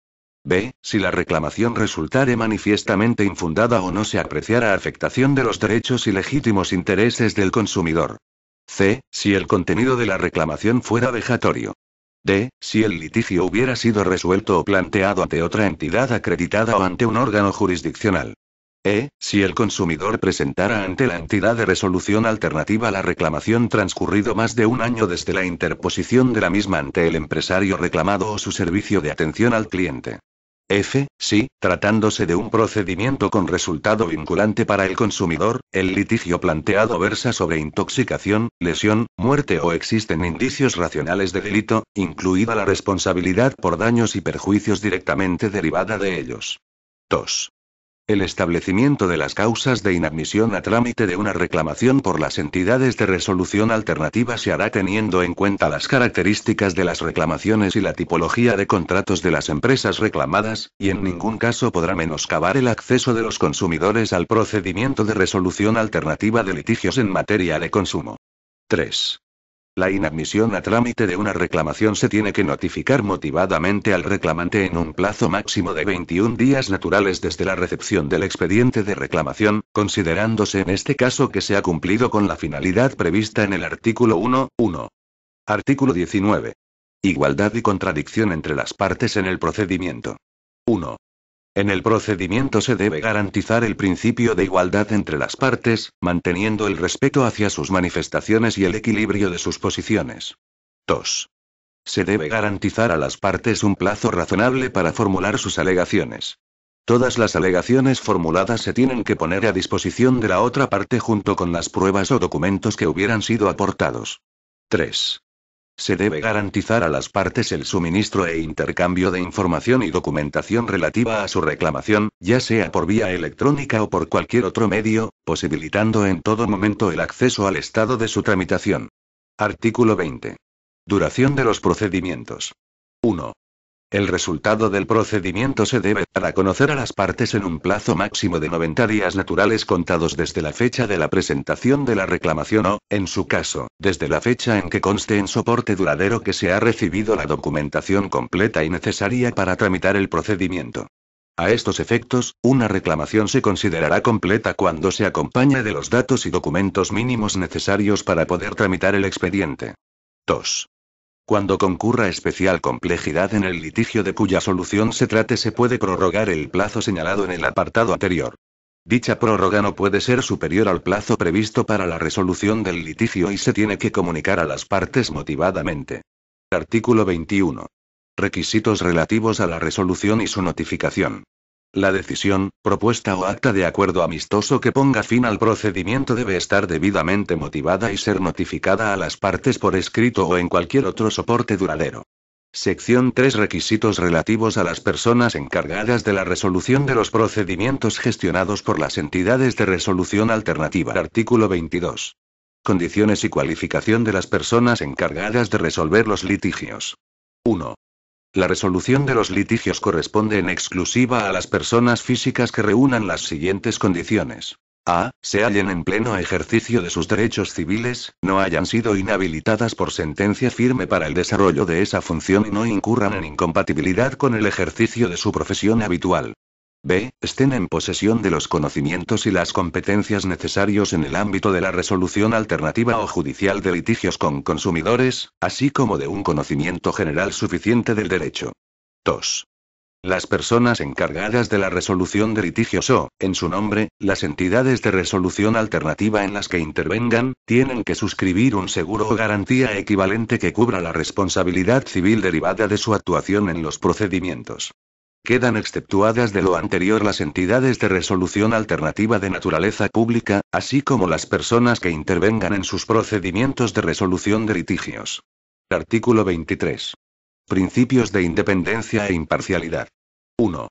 B. Si la reclamación resultare manifiestamente infundada o no se apreciara afectación de los derechos y legítimos intereses del consumidor. C. Si el contenido de la reclamación fuera vejatorio. D. Si el litigio hubiera sido resuelto o planteado ante otra entidad acreditada o ante un órgano jurisdiccional. E. Si el consumidor presentara ante la entidad de resolución alternativa la reclamación transcurrido más de un año desde la interposición de la misma ante el empresario reclamado o su servicio de atención al cliente. F. Si, tratándose de un procedimiento con resultado vinculante para el consumidor, el litigio planteado versa sobre intoxicación, lesión, muerte o existen indicios racionales de delito, incluida la responsabilidad por daños y perjuicios directamente derivada de ellos. 2. El establecimiento de las causas de inadmisión a trámite de una reclamación por las entidades de resolución alternativa se hará teniendo en cuenta las características de las reclamaciones y la tipología de contratos de las empresas reclamadas, y en ningún caso podrá menoscabar el acceso de los consumidores al procedimiento de resolución alternativa de litigios en materia de consumo. 3. La inadmisión a trámite de una reclamación se tiene que notificar motivadamente al reclamante en un plazo máximo de 21 días naturales desde la recepción del expediente de reclamación, considerándose en este caso que se ha cumplido con la finalidad prevista en el artículo 1.1. Artículo 19. Igualdad y contradicción entre las partes en el procedimiento. 1. En el procedimiento se debe garantizar el principio de igualdad entre las partes, manteniendo el respeto hacia sus manifestaciones y el equilibrio de sus posiciones. 2. Se debe garantizar a las partes un plazo razonable para formular sus alegaciones. Todas las alegaciones formuladas se tienen que poner a disposición de la otra parte junto con las pruebas o documentos que hubieran sido aportados. 3. Se debe garantizar a las partes el suministro e intercambio de información y documentación relativa a su reclamación, ya sea por vía electrónica o por cualquier otro medio, posibilitando en todo momento el acceso al estado de su tramitación. Artículo 20. Duración de los procedimientos. 1. El resultado del procedimiento se debe dar a conocer a las partes en un plazo máximo de 90 días naturales contados desde la fecha de la presentación de la reclamación o, en su caso, desde la fecha en que conste en soporte duradero que se ha recibido la documentación completa y necesaria para tramitar el procedimiento. A estos efectos, una reclamación se considerará completa cuando se acompañe de los datos y documentos mínimos necesarios para poder tramitar el expediente. 2. Cuando concurra especial complejidad en el litigio de cuya solución se trate, se puede prorrogar el plazo señalado en el apartado anterior. Dicha prórroga no puede ser superior al plazo previsto para la resolución del litigio y se tiene que comunicar a las partes motivadamente. Artículo 21. Requisitos relativos a la resolución y su notificación. La decisión, propuesta o acta de acuerdo amistoso que ponga fin al procedimiento debe estar debidamente motivada y ser notificada a las partes por escrito o en cualquier otro soporte duradero. Sección 3. Requisitos relativos a las personas encargadas de la resolución de los procedimientos gestionados por las entidades de resolución alternativa. Artículo 22. Condiciones y cualificación de las personas encargadas de resolver los litigios. 1. La resolución de los litigios corresponde en exclusiva a las personas físicas que reúnan las siguientes condiciones. A. Se hallen en pleno ejercicio de sus derechos civiles, no hayan sido inhabilitadas por sentencia firme para el desarrollo de esa función y no incurran en incompatibilidad con el ejercicio de su profesión habitual. B. Estén en posesión de los conocimientos y las competencias necesarios en el ámbito de la resolución alternativa o judicial de litigios con consumidores, así como de un conocimiento general suficiente del derecho. 2. Las personas encargadas de la resolución de litigios o, en su nombre, las entidades de resolución alternativa en las que intervengan, tienen que suscribir un seguro o garantía equivalente que cubra la responsabilidad civil derivada de su actuación en los procedimientos. Quedan exceptuadas de lo anterior las entidades de resolución alternativa de naturaleza pública, así como las personas que intervengan en sus procedimientos de resolución de litigios. Artículo 23. Principios de independencia e imparcialidad. 1.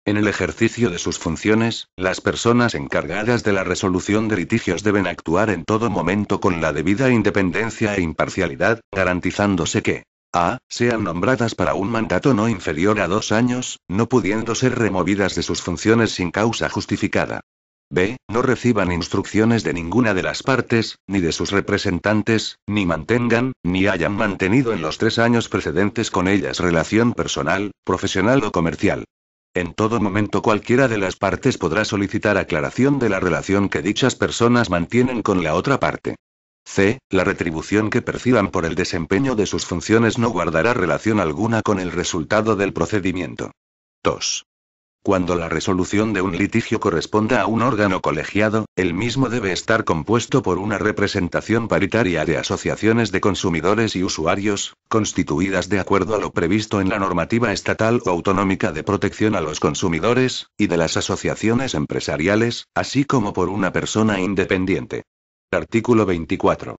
En el ejercicio de sus funciones, las personas encargadas de la resolución de litigios deben actuar en todo momento con la debida independencia e imparcialidad, garantizándose que a. Sean nombradas para un mandato no inferior a 2 años, no pudiendo ser removidas de sus funciones sin causa justificada. B. No reciban instrucciones de ninguna de las partes, ni de sus representantes, ni mantengan, ni hayan mantenido en los 3 años precedentes con ellas relación personal, profesional o comercial. En todo momento cualquiera de las partes podrá solicitar aclaración de la relación que dichas personas mantienen con la otra parte. C. La retribución que perciban por el desempeño de sus funciones no guardará relación alguna con el resultado del procedimiento. 2. Cuando la resolución de un litigio corresponda a un órgano colegiado, el mismo debe estar compuesto por una representación paritaria de asociaciones de consumidores y usuarios, constituidas de acuerdo a lo previsto en la normativa estatal o autonómica de protección a los consumidores, y de las asociaciones empresariales, así como por una persona independiente. Artículo 24.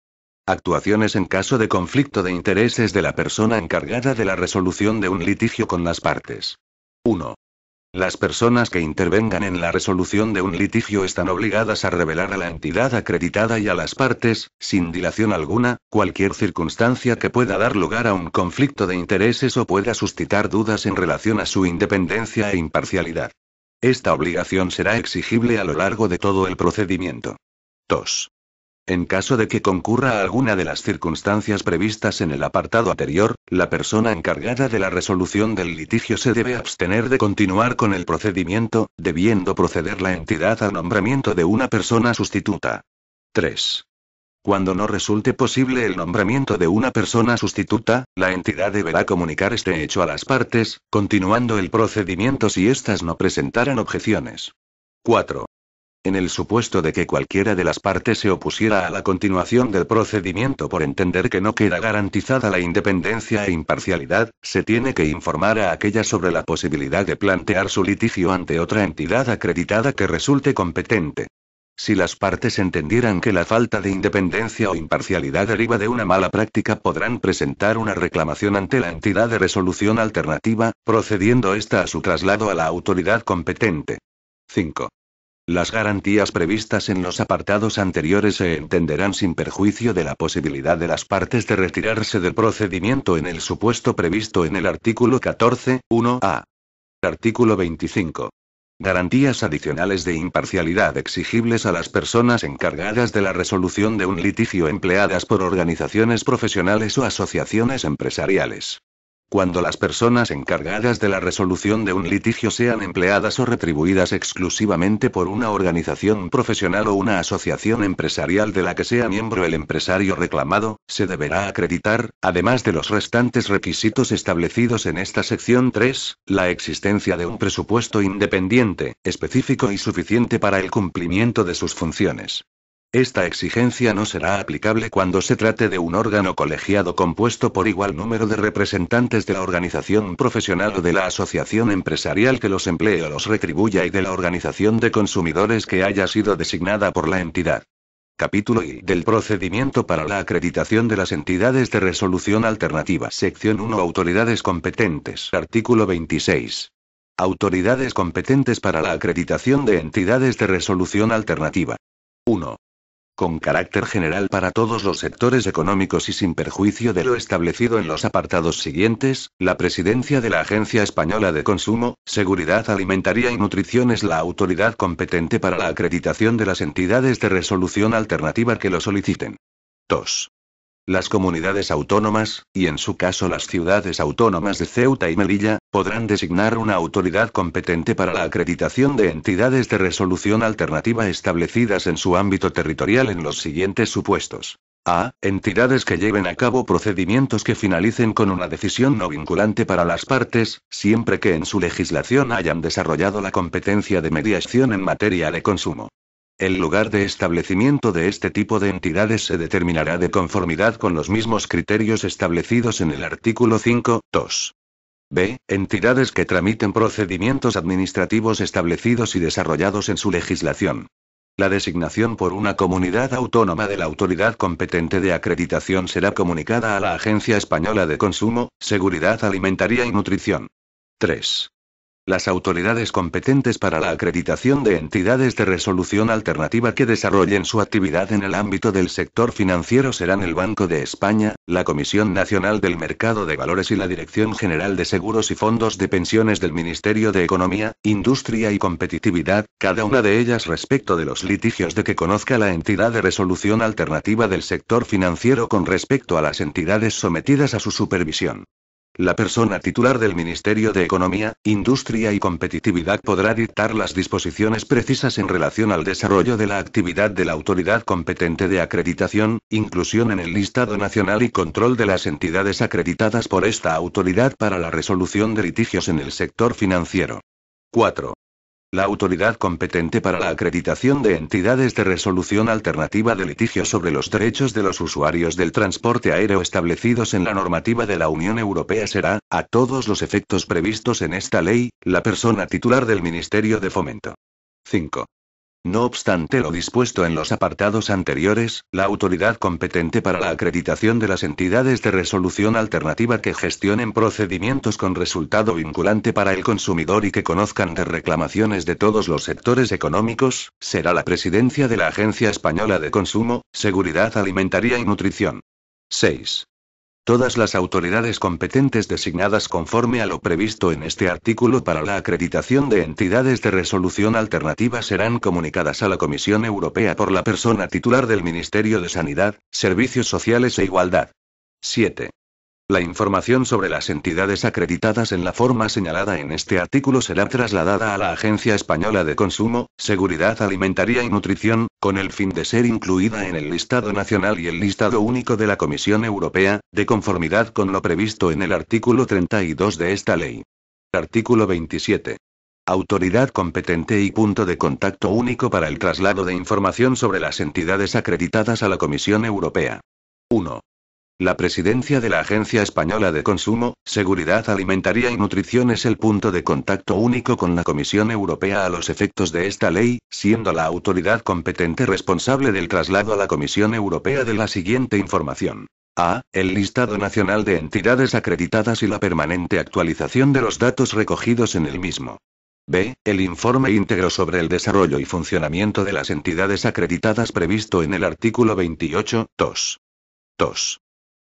Actuaciones en caso de conflicto de intereses de la persona encargada de la resolución de un litigio con las partes. 1. Las personas que intervengan en la resolución de un litigio están obligadas a revelar a la entidad acreditada y a las partes, sin dilación alguna, cualquier circunstancia que pueda dar lugar a un conflicto de intereses o pueda suscitar dudas en relación a su independencia e imparcialidad. Esta obligación será exigible a lo largo de todo el procedimiento. 2. En caso de que concurra alguna de las circunstancias previstas en el apartado anterior, la persona encargada de la resolución del litigio se debe abstener de continuar con el procedimiento, debiendo proceder la entidad al nombramiento de una persona sustituta. 3. Cuando no resulte posible el nombramiento de una persona sustituta, la entidad deberá comunicar este hecho a las partes, continuando el procedimiento si éstas no presentaran objeciones. 4. En el supuesto de que cualquiera de las partes se opusiera a la continuación del procedimiento por entender que no queda garantizada la independencia e imparcialidad, se tiene que informar a aquella sobre la posibilidad de plantear su litigio ante otra entidad acreditada que resulte competente. Si las partes entendieran que la falta de independencia o imparcialidad deriva de una mala práctica, podrán presentar una reclamación ante la entidad de resolución alternativa, procediendo ésta a su traslado a la autoridad competente. 5. Las garantías previstas en los apartados anteriores se entenderán sin perjuicio de la posibilidad de las partes de retirarse del procedimiento en el supuesto previsto en el artículo 14, 1a. Artículo 25. Garantías adicionales de imparcialidad exigibles a las personas encargadas de la resolución de un litigio empleadas por organizaciones profesionales o asociaciones empresariales. Cuando las personas encargadas de la resolución de un litigio sean empleadas o retribuidas exclusivamente por una organización profesional o una asociación empresarial de la que sea miembro el empresario reclamado, se deberá acreditar, además de los restantes requisitos establecidos en esta sección 3, la existencia de un presupuesto independiente, específico y suficiente para el cumplimiento de sus funciones. Esta exigencia no será aplicable cuando se trate de un órgano colegiado compuesto por igual número de representantes de la organización profesional o de la asociación empresarial que los emplee o los retribuya y de la organización de consumidores que haya sido designada por la entidad. Capítulo I del procedimiento para la acreditación de las entidades de resolución alternativa. Sección 1. Autoridades competentes. Artículo 26. Autoridades competentes para la acreditación de entidades de resolución alternativa. 1. Con carácter general para todos los sectores económicos y sin perjuicio de lo establecido en los apartados siguientes, la presidencia de la Agencia Española de Consumo, Seguridad Alimentaria y Nutrición es la autoridad competente para la acreditación de las entidades de resolución alternativa que lo soliciten. 2. Las comunidades autónomas, y en su caso las ciudades autónomas de Ceuta y Melilla, podrán designar una autoridad competente para la acreditación de entidades de resolución alternativa establecidas en su ámbito territorial en los siguientes supuestos. A. Entidades que lleven a cabo procedimientos que finalicen con una decisión no vinculante para las partes, siempre que en su legislación hayan desarrollado la competencia de mediación en materia de consumo. El lugar de establecimiento de este tipo de entidades se determinará de conformidad con los mismos criterios establecidos en el artículo 5, 2. B. Entidades que tramiten procedimientos administrativos establecidos y desarrollados en su legislación. La designación por una comunidad autónoma de la autoridad competente de acreditación será comunicada a la Agencia Española de Consumo, Seguridad Alimentaria y Nutrición. 3. Las autoridades competentes para la acreditación de entidades de resolución alternativa que desarrollen su actividad en el ámbito del sector financiero serán el Banco de España, la Comisión Nacional del Mercado de Valores y la Dirección General de Seguros y Fondos de Pensiones del Ministerio de Economía, Industria y Competitividad, cada una de ellas respecto de los litigios de que conozca la entidad de resolución alternativa del sector financiero con respecto a las entidades sometidas a su supervisión. La persona titular del Ministerio de Economía, Industria y Competitividad podrá dictar las disposiciones precisas en relación al desarrollo de la actividad de la autoridad competente de acreditación, inclusión en el listado nacional y control de las entidades acreditadas por esta autoridad para la resolución de litigios en el sector financiero. 4. La autoridad competente para la acreditación de entidades de resolución alternativa de litigios sobre los derechos de los usuarios del transporte aéreo establecidos en la normativa de la Unión Europea será, a todos los efectos previstos en esta ley, la persona titular del Ministerio de Fomento. 5. No obstante lo dispuesto en los apartados anteriores, la autoridad competente para la acreditación de las entidades de resolución alternativa que gestionen procedimientos con resultado vinculante para el consumidor y que conozcan de reclamaciones de todos los sectores económicos, será la presidencia de la Agencia Española de Consumo, Seguridad Alimentaria y Nutrición. 6. Todas las autoridades competentes designadas conforme a lo previsto en este artículo para la acreditación de entidades de resolución alternativa serán comunicadas a la Comisión Europea por la persona titular del Ministerio de Sanidad, Servicios Sociales e Igualdad. 7. La información sobre las entidades acreditadas en la forma señalada en este artículo será trasladada a la Agencia Española de Consumo, Seguridad Alimentaria y Nutrición, con el fin de ser incluida en el listado nacional y el listado único de la Comisión Europea, de conformidad con lo previsto en el artículo 32 de esta ley. Artículo 27. Autoridad competente y punto de contacto único para el traslado de información sobre las entidades acreditadas a la Comisión Europea. 1. La presidencia de la Agencia Española de Consumo, Seguridad Alimentaria y Nutrición es el punto de contacto único con la Comisión Europea a los efectos de esta ley, siendo la autoridad competente responsable del traslado a la Comisión Europea de la siguiente información. A. El listado nacional de entidades acreditadas y la permanente actualización de los datos recogidos en el mismo. B. El informe íntegro sobre el desarrollo y funcionamiento de las entidades acreditadas previsto en el artículo 28, 2. 2.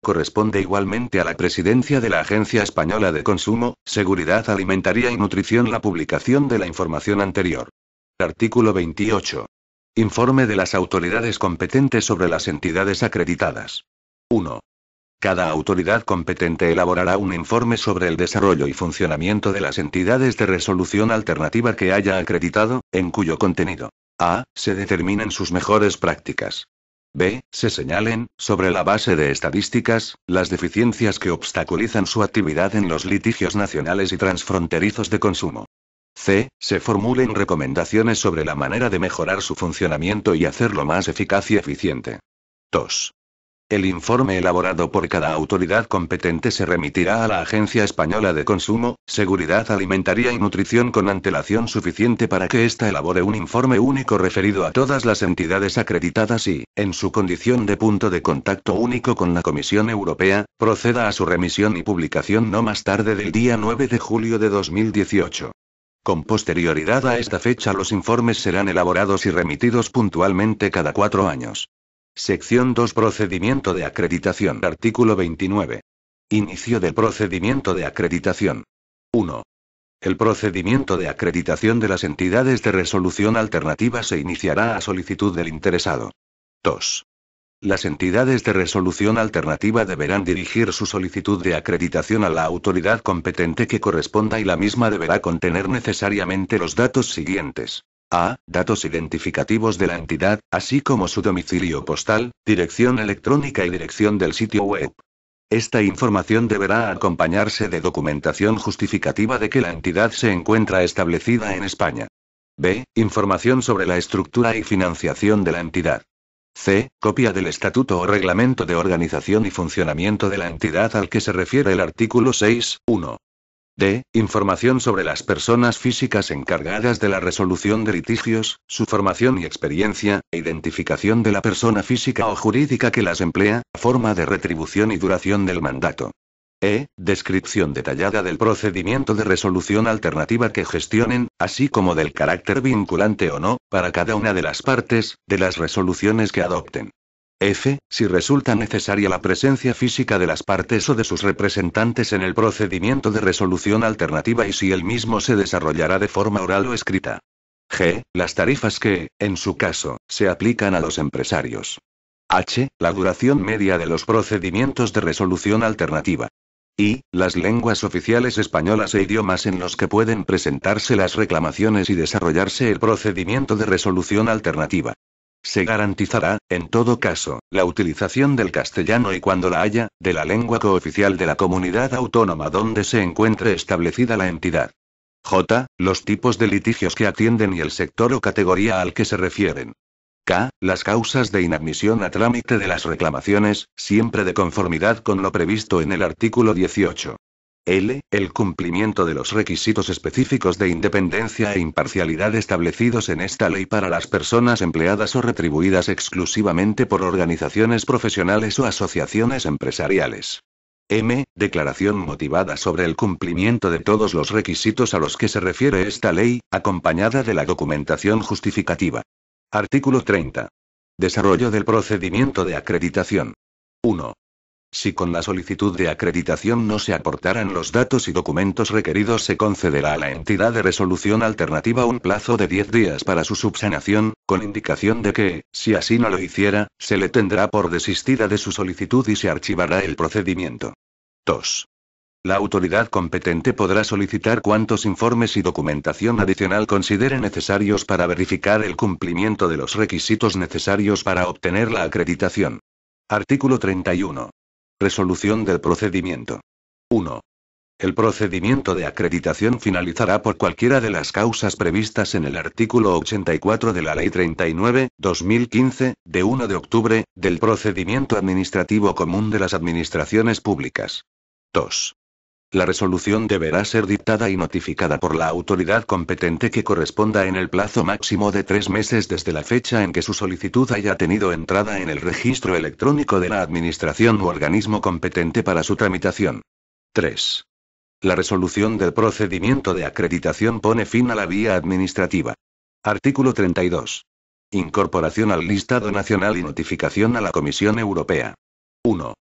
Corresponde igualmente a la presidencia de la Agencia Española de Consumo, Seguridad Alimentaria y Nutrición la publicación de la información anterior. Artículo 28. Informe de las autoridades competentes sobre las entidades acreditadas. 1. Cada autoridad competente elaborará un informe sobre el desarrollo y funcionamiento de las entidades de resolución alternativa que haya acreditado, en cuyo contenido A. Se determinen sus mejores prácticas. B. Se señalen, sobre la base de estadísticas, las deficiencias que obstaculizan su actividad en los litigios nacionales y transfronterizos de consumo. C. Se formulen recomendaciones sobre la manera de mejorar su funcionamiento y hacerlo más eficaz y eficiente. 2. El informe elaborado por cada autoridad competente se remitirá a la Agencia Española de Consumo, Seguridad Alimentaria y Nutrición con antelación suficiente para que ésta elabore un informe único referido a todas las entidades acreditadas y, en su condición de punto de contacto único con la Comisión Europea, proceda a su remisión y publicación no más tarde del día 9 de julio de 2018. Con posterioridad a esta fecha los informes serán elaborados y remitidos puntualmente cada 4 años. Sección 2. Procedimiento de acreditación. Artículo 29. Inicio del procedimiento de acreditación. 1. El procedimiento de acreditación de las entidades de resolución alternativa se iniciará a solicitud del interesado. 2. Las entidades de resolución alternativa deberán dirigir su solicitud de acreditación a la autoridad competente que corresponda y la misma deberá contener necesariamente los datos siguientes. A. Datos identificativos de la entidad, así como su domicilio postal, dirección electrónica y dirección del sitio web. Esta información deberá acompañarse de documentación justificativa de que la entidad se encuentra establecida en España. B. Información sobre la estructura y financiación de la entidad. C. Copia del estatuto o reglamento de organización y funcionamiento de la entidad al que se refiere el artículo 6.1. D. Información sobre las personas físicas encargadas de la resolución de litigios, su formación y experiencia, identificación de la persona física o jurídica que las emplea, forma de retribución y duración del mandato. Descripción detallada del procedimiento de resolución alternativa que gestionen, así como del carácter vinculante o no, para cada una de las partes, de las resoluciones que adopten. F. Si resulta necesaria la presencia física de las partes o de sus representantes en el procedimiento de resolución alternativa y si el mismo se desarrollará de forma oral o escrita. G. Las tarifas que, en su caso, se aplican a los empresarios. H. La duración media de los procedimientos de resolución alternativa. I. Las lenguas oficiales españolas e idiomas en los que pueden presentarse las reclamaciones y desarrollarse el procedimiento de resolución alternativa. Se garantizará, en todo caso, la utilización del castellano y cuando la haya, de la lengua cooficial de la comunidad autónoma donde se encuentre establecida la entidad. J. Los tipos de litigios que atienden y el sector o categoría al que se refieren. K. Las causas de inadmisión a trámite de las reclamaciones, siempre de conformidad con lo previsto en el artículo 18. L. El cumplimiento de los requisitos específicos de independencia e imparcialidad establecidos en esta ley para las personas empleadas o retribuidas exclusivamente por organizaciones profesionales o asociaciones empresariales. M. Declaración motivada sobre el cumplimiento de todos los requisitos a los que se refiere esta ley, acompañada de la documentación justificativa. Artículo 30. Desarrollo del procedimiento de acreditación. 1. Si con la solicitud de acreditación no se aportaran los datos y documentos requeridos, se concederá a la entidad de resolución alternativa un plazo de 10 días para su subsanación, con indicación de que, si así no lo hiciera, se le tendrá por desistida de su solicitud y se archivará el procedimiento. 2. La autoridad competente podrá solicitar cuantos informes y documentación adicional considere necesarios para verificar el cumplimiento de los requisitos necesarios para obtener la acreditación. Artículo 31. Resolución del procedimiento. 1. El procedimiento de acreditación finalizará por cualquiera de las causas previstas en el artículo 84 de la Ley 39/2015, de 1 de octubre, del procedimiento administrativo común de las administraciones públicas. 2. La resolución deberá ser dictada y notificada por la autoridad competente que corresponda en el plazo máximo de 3 meses desde la fecha en que su solicitud haya tenido entrada en el registro electrónico de la administración u organismo competente para su tramitación. 3. La resolución del procedimiento de acreditación pone fin a la vía administrativa. Artículo 32. Incorporación al listado nacional y notificación a la Comisión Europea. 1.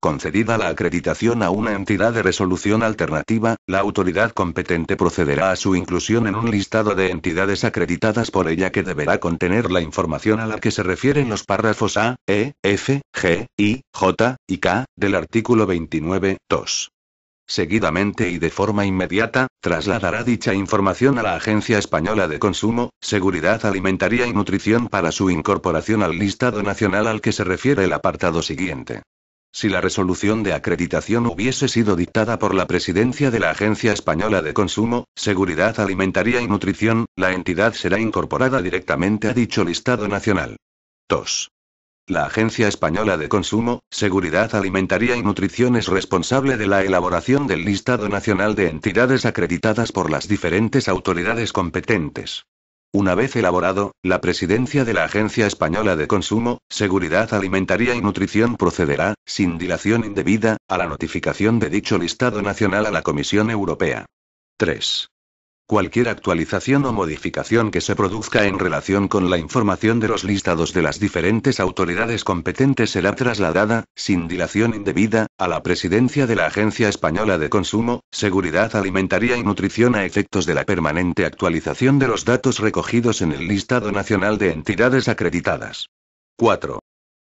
Concedida la acreditación a una entidad de resolución alternativa, la autoridad competente procederá a su inclusión en un listado de entidades acreditadas por ella que deberá contener la información a la que se refieren los párrafos A, E, F, G, I, J, y K, del artículo 29.2. Seguidamente y de forma inmediata, trasladará dicha información a la Agencia Española de Consumo, Seguridad Alimentaria y Nutrición para su incorporación al listado nacional al que se refiere el apartado siguiente. Si la resolución de acreditación hubiese sido dictada por la presidencia de la Agencia Española de Consumo, Seguridad Alimentaria y Nutrición, la entidad será incorporada directamente a dicho listado nacional. 2. La Agencia Española de Consumo, Seguridad Alimentaria y Nutrición es responsable de la elaboración del listado nacional de entidades acreditadas por las diferentes autoridades competentes. Una vez elaborado, la presidencia de la Agencia Española de Consumo, Seguridad Alimentaria y Nutrición procederá, sin dilación indebida, a la notificación de dicho listado nacional a la Comisión Europea. 3. Cualquier actualización o modificación que se produzca en relación con la información de los listados de las diferentes autoridades competentes será trasladada, sin dilación indebida, a la presidencia de la Agencia Española de Consumo, Seguridad Alimentaria y Nutrición a efectos de la permanente actualización de los datos recogidos en el listado nacional de entidades acreditadas. 4.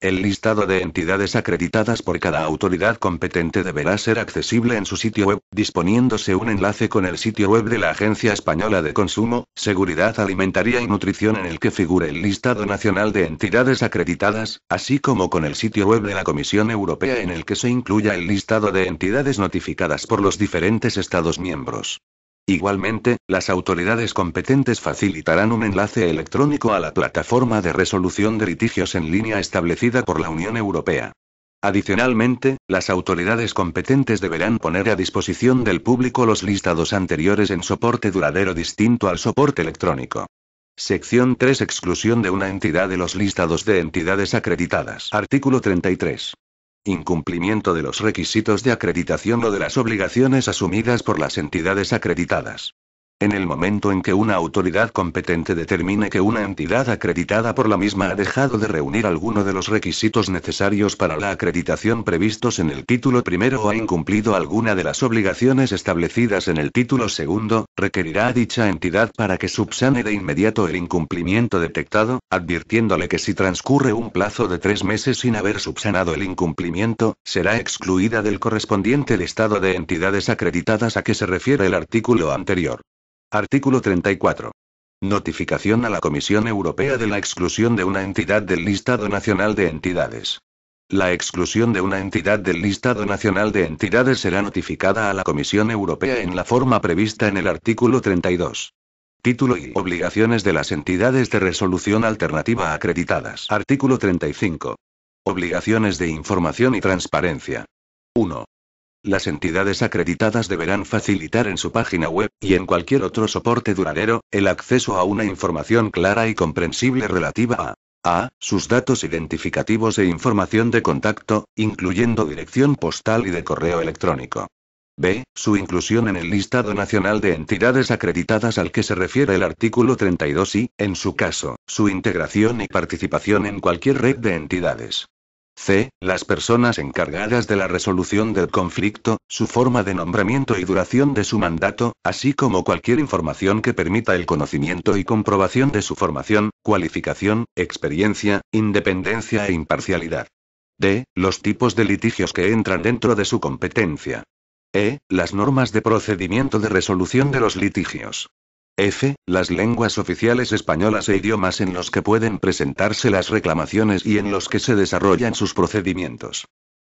El listado de entidades acreditadas por cada autoridad competente deberá ser accesible en su sitio web, disponiéndose un enlace con el sitio web de la Agencia Española de Consumo, Seguridad Alimentaria y Nutrición en el que figure el listado nacional de entidades acreditadas, así como con el sitio web de la Comisión Europea en el que se incluya el listado de entidades notificadas por los diferentes Estados miembros. Igualmente, las autoridades competentes facilitarán un enlace electrónico a la plataforma de resolución de litigios en línea establecida por la Unión Europea. Adicionalmente, las autoridades competentes deberán poner a disposición del público los listados anteriores en soporte duradero distinto al soporte electrónico. Sección 3. Exclusión de una entidad de los listados de entidades acreditadas. Artículo 33. Incumplimiento de los requisitos de acreditación o de las obligaciones asumidas por las entidades acreditadas. En el momento en que una autoridad competente determine que una entidad acreditada por la misma ha dejado de reunir alguno de los requisitos necesarios para la acreditación previstos en el título primero o ha incumplido alguna de las obligaciones establecidas en el título segundo, requerirá a dicha entidad para que subsane de inmediato el incumplimiento detectado, advirtiéndole que si transcurre un plazo de 3 meses sin haber subsanado el incumplimiento, será excluida del correspondiente listado de entidades acreditadas a que se refiere el artículo anterior. Artículo 34. Notificación a la Comisión Europea de la exclusión de una entidad del listado nacional de entidades. La exclusión de una entidad del listado nacional de entidades será notificada a la Comisión Europea en la forma prevista en el artículo 32. Título y obligaciones de las entidades de resolución alternativa acreditadas. Artículo 35. Obligaciones de información y transparencia. 1. Las entidades acreditadas deberán facilitar en su página web, y en cualquier otro soporte duradero, el acceso a una información clara y comprensible relativa a sus datos identificativos e información de contacto, incluyendo dirección postal y de correo electrónico. B. Su inclusión en el listado nacional de entidades acreditadas al que se refiere el artículo 32 y, en su caso, su integración y participación en cualquier red de entidades. C. Las personas encargadas de la resolución del conflicto, su forma de nombramiento y duración de su mandato, así como cualquier información que permita el conocimiento y comprobación de su formación, cualificación, experiencia, independencia e imparcialidad. D. Los tipos de litigios que entran dentro de su competencia. E. Las normas de procedimiento de resolución de los litigios. F. Las lenguas oficiales españolas e idiomas en los que pueden presentarse las reclamaciones y en los que se desarrollan sus procedimientos.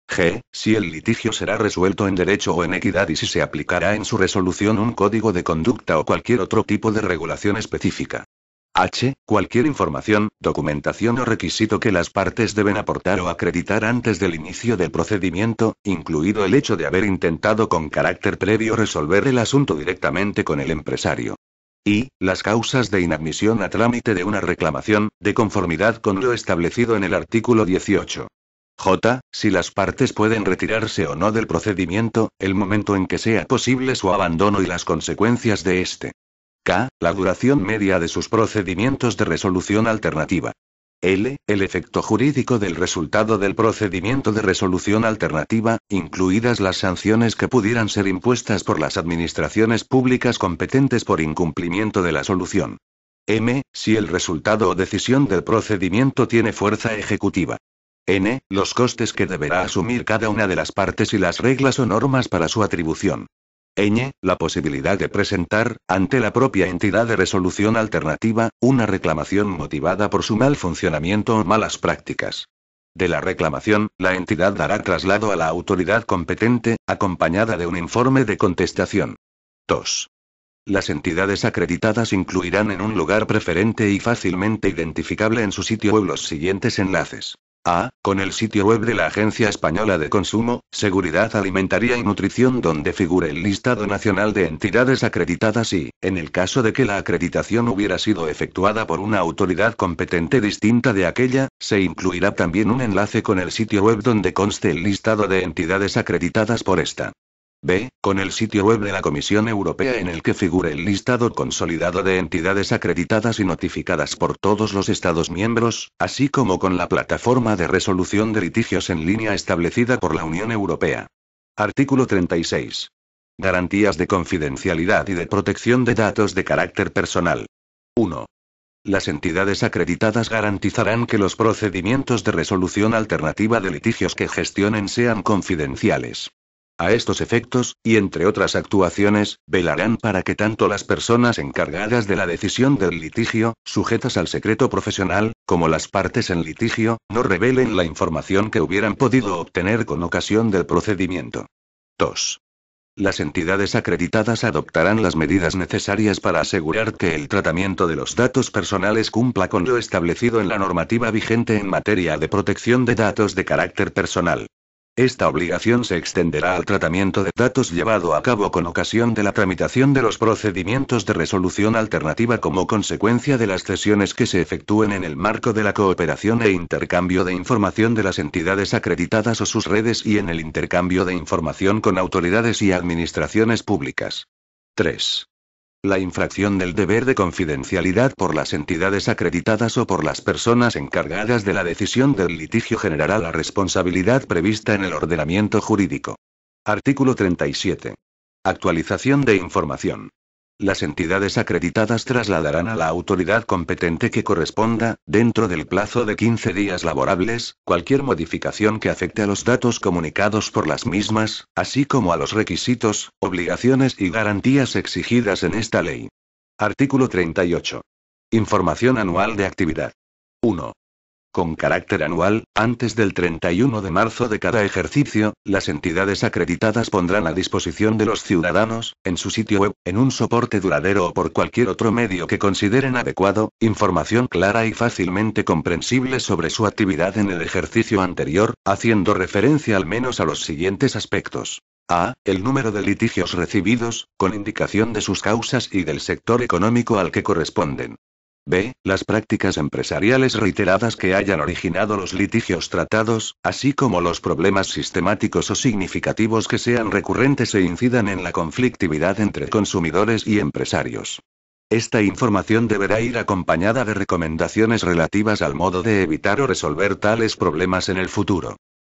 G. Si el litigio será resuelto en derecho o en equidad y si se aplicará en su resolución un código de conducta o cualquier otro tipo de regulación específica. H. Cualquier información, documentación o requisito que las partes deben aportar o acreditar antes del inicio del procedimiento, incluido el hecho de haber intentado con carácter previo resolver el asunto directamente con el empresario. Y, las causas de inadmisión a trámite de una reclamación, de conformidad con lo establecido en el artículo 18. J. Si las partes pueden retirarse o no del procedimiento, el momento en que sea posible su abandono y las consecuencias de este. K. La duración media de sus procedimientos de resolución alternativa. L. El efecto jurídico del resultado del procedimiento de resolución alternativa, incluidas las sanciones que pudieran ser impuestas por las administraciones públicas competentes por incumplimiento de la solución. M. Si el resultado o decisión del procedimiento tiene fuerza ejecutiva. N. Los costes que deberá asumir cada una de las partes y las reglas o normas para su atribución. Ñ. La posibilidad de presentar, ante la propia entidad de resolución alternativa, una reclamación motivada por su mal funcionamiento o malas prácticas. De la reclamación, la entidad dará traslado a la autoridad competente, acompañada de un informe de contestación. 2. Las entidades acreditadas incluirán en un lugar preferente y fácilmente identificable en su sitio web los siguientes enlaces. A. Con el sitio web de la Agencia Española de Consumo, Seguridad Alimentaria y Nutrición donde figure el listado nacional de entidades acreditadas y, en el caso de que la acreditación hubiera sido efectuada por una autoridad competente distinta de aquella, se incluirá también un enlace con el sitio web donde conste el listado de entidades acreditadas por esta. B. Con el sitio web de la Comisión Europea en el que figure el listado consolidado de entidades acreditadas y notificadas por todos los Estados miembros, así como con la plataforma de resolución de litigios en línea establecida por la Unión Europea. Artículo 36. Garantías de confidencialidad y de protección de datos de carácter personal. 1. Las entidades acreditadas garantizarán que los procedimientos de resolución alternativa de litigios que gestionen sean confidenciales. A estos efectos, y entre otras actuaciones, velarán para que tanto las personas encargadas de la decisión del litigio, sujetas al secreto profesional, como las partes en litigio, no revelen la información que hubieran podido obtener con ocasión del procedimiento. 2. Las entidades acreditadas adoptarán las medidas necesarias para asegurar que el tratamiento de los datos personales cumpla con lo establecido en la normativa vigente en materia de protección de datos de carácter personal. Esta obligación se extenderá al tratamiento de datos llevado a cabo con ocasión de la tramitación de los procedimientos de resolución alternativa como consecuencia de las cesiones que se efectúen en el marco de la cooperación e intercambio de información de las entidades acreditadas o sus redes y en el intercambio de información con autoridades y administraciones públicas. 3. La infracción del deber de confidencialidad por las entidades acreditadas o por las personas encargadas de la decisión del litigio generará la responsabilidad prevista en el ordenamiento jurídico. Artículo 37. Actualización de información. Las entidades acreditadas trasladarán a la autoridad competente que corresponda, dentro del plazo de 15 días laborables, cualquier modificación que afecte a los datos comunicados por las mismas, así como a los requisitos, obligaciones y garantías exigidas en esta ley. Artículo 38. Información anual de actividad. 1. Con carácter anual, antes del 31 de marzo de cada ejercicio, las entidades acreditadas pondrán a disposición de los ciudadanos, en su sitio web, en un soporte duradero o por cualquier otro medio que consideren adecuado, información clara y fácilmente comprensible sobre su actividad en el ejercicio anterior, haciendo referencia al menos a los siguientes aspectos. A. El número de litigios recibidos, con indicación de sus causas y del sector económico al que corresponden. B. Las prácticas empresariales reiteradas que hayan originado los litigios tratados, así como los problemas sistemáticos o significativos que sean recurrentes e incidan en la conflictividad entre consumidores y empresarios. Esta información deberá ir acompañada de recomendaciones relativas al modo de evitar o resolver tales problemas en el futuro.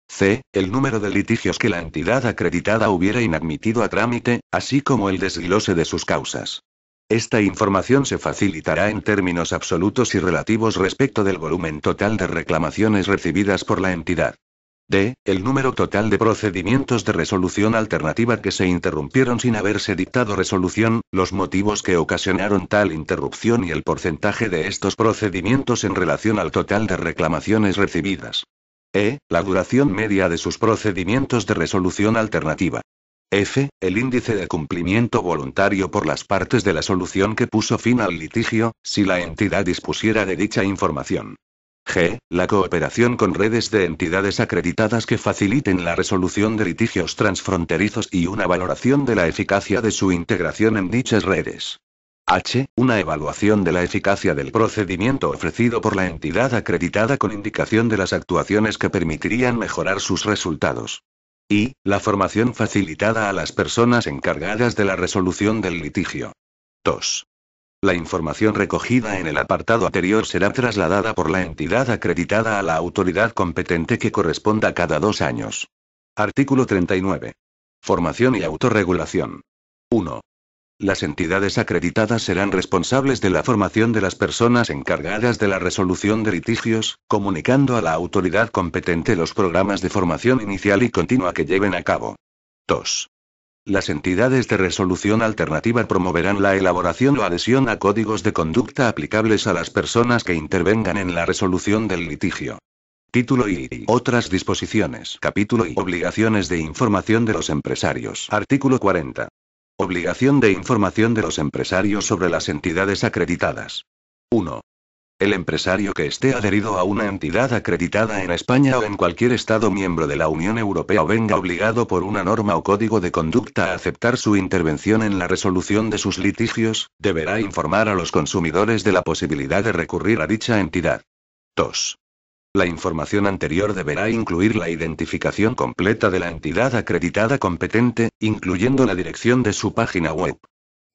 C. El número de litigios que la entidad acreditada hubiera inadmitido a trámite, así como el desglose de sus causas. Esta información se facilitará en términos absolutos y relativos respecto del volumen total de reclamaciones recibidas por la entidad. D. El número total de procedimientos de resolución alternativa que se interrumpieron sin haberse dictado resolución, los motivos que ocasionaron tal interrupción y el porcentaje de estos procedimientos en relación al total de reclamaciones recibidas. E. La duración media de sus procedimientos de resolución alternativa. F. El índice de cumplimiento voluntario por las partes de la solución que puso fin al litigio, si la entidad dispusiera de dicha información. G. La cooperación con redes de entidades acreditadas que faciliten la resolución de litigios transfronterizos y una valoración de la eficacia de su integración en dichas redes. H. Una evaluación de la eficacia del procedimiento ofrecido por la entidad acreditada con indicación de las actuaciones que permitirían mejorar sus resultados. Y, la formación facilitada a las personas encargadas de la resolución del litigio. 2. La información recogida en el apartado anterior será trasladada por la entidad acreditada a la autoridad competente que corresponda cada 2 años. Artículo 39. Formación y autorregulación. 1. Las entidades acreditadas serán responsables de la formación de las personas encargadas de la resolución de litigios, comunicando a la autoridad competente los programas de formación inicial y continua que lleven a cabo. 2. Las entidades de resolución alternativa promoverán la elaboración o adhesión a códigos de conducta aplicables a las personas que intervengan en la resolución del litigio. Título y otras disposiciones. Capítulo y obligaciones de información de los empresarios. Artículo 40. Obligación de información de los empresarios sobre las entidades acreditadas. 1. El empresario que esté adherido a una entidad acreditada en España o en cualquier Estado miembro de la Unión Europea o venga obligado por una norma o código de conducta a aceptar su intervención en la resolución de sus litigios, deberá informar a los consumidores de la posibilidad de recurrir a dicha entidad. 2. La información anterior deberá incluir la identificación completa de la entidad acreditada competente, incluyendo la dirección de su página web.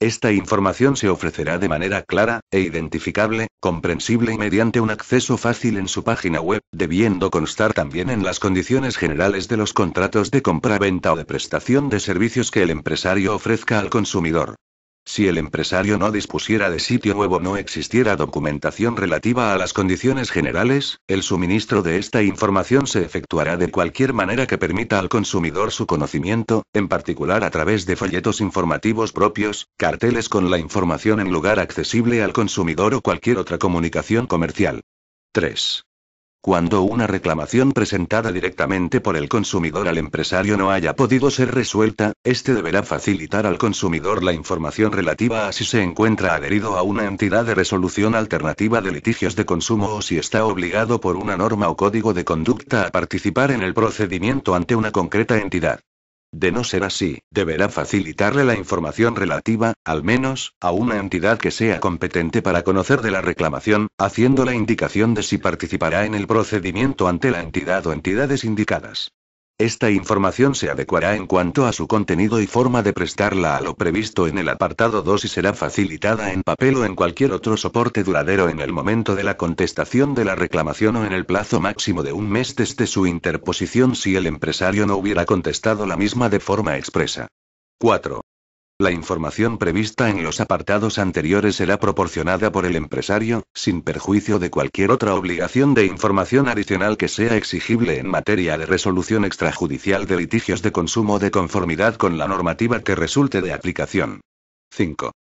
Esta información se ofrecerá de manera clara, e identificable, comprensible y mediante un acceso fácil en su página web, debiendo constar también en las condiciones generales de los contratos de compra-venta o de prestación de servicios que el empresario ofrezca al consumidor. Si el empresario no dispusiera de sitio web o no existiera documentación relativa a las condiciones generales, el suministro de esta información se efectuará de cualquier manera que permita al consumidor su conocimiento, en particular a través de folletos informativos propios, carteles con la información en lugar accesible al consumidor o cualquier otra comunicación comercial. 3. Cuando una reclamación presentada directamente por el consumidor al empresario no haya podido ser resuelta, este deberá facilitar al consumidor la información relativa a si se encuentra adherido a una entidad de resolución alternativa de litigios de consumo o si está obligado por una norma o código de conducta a participar en el procedimiento ante una concreta entidad. De no ser así, deberá facilitarle la información relativa, al menos, a una entidad que sea competente para conocer de la reclamación, haciendo la indicación de si participará en el procedimiento ante la entidad o entidades indicadas. Esta información se adecuará en cuanto a su contenido y forma de prestarla a lo previsto en el apartado 2 y será facilitada en papel o en cualquier otro soporte duradero en el momento de la contestación de la reclamación o en el plazo máximo de un mes desde su interposición si el empresario no hubiera contestado la misma de forma expresa. 4. La información prevista en los apartados anteriores será proporcionada por el empresario, sin perjuicio de cualquier otra obligación de información adicional que sea exigible en materia de resolución extrajudicial de litigios de consumo de conformidad con la normativa que resulte de aplicación. 5.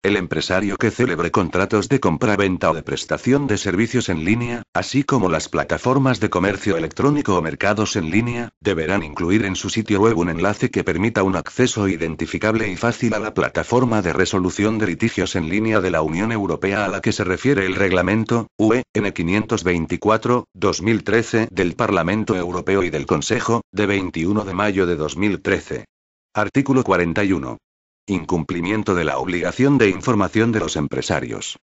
El empresario que celebre contratos de compra-venta o de prestación de servicios en línea, así como las plataformas de comercio electrónico o mercados en línea, deberán incluir en su sitio web un enlace que permita un acceso identificable y fácil a la plataforma de resolución de litigios en línea de la Unión Europea a la que se refiere el Reglamento (UE) N 524/2013 del Parlamento Europeo y del Consejo, de 21 de mayo de 2013. Artículo 41. Incumplimiento de la obligación de información de los empresarios.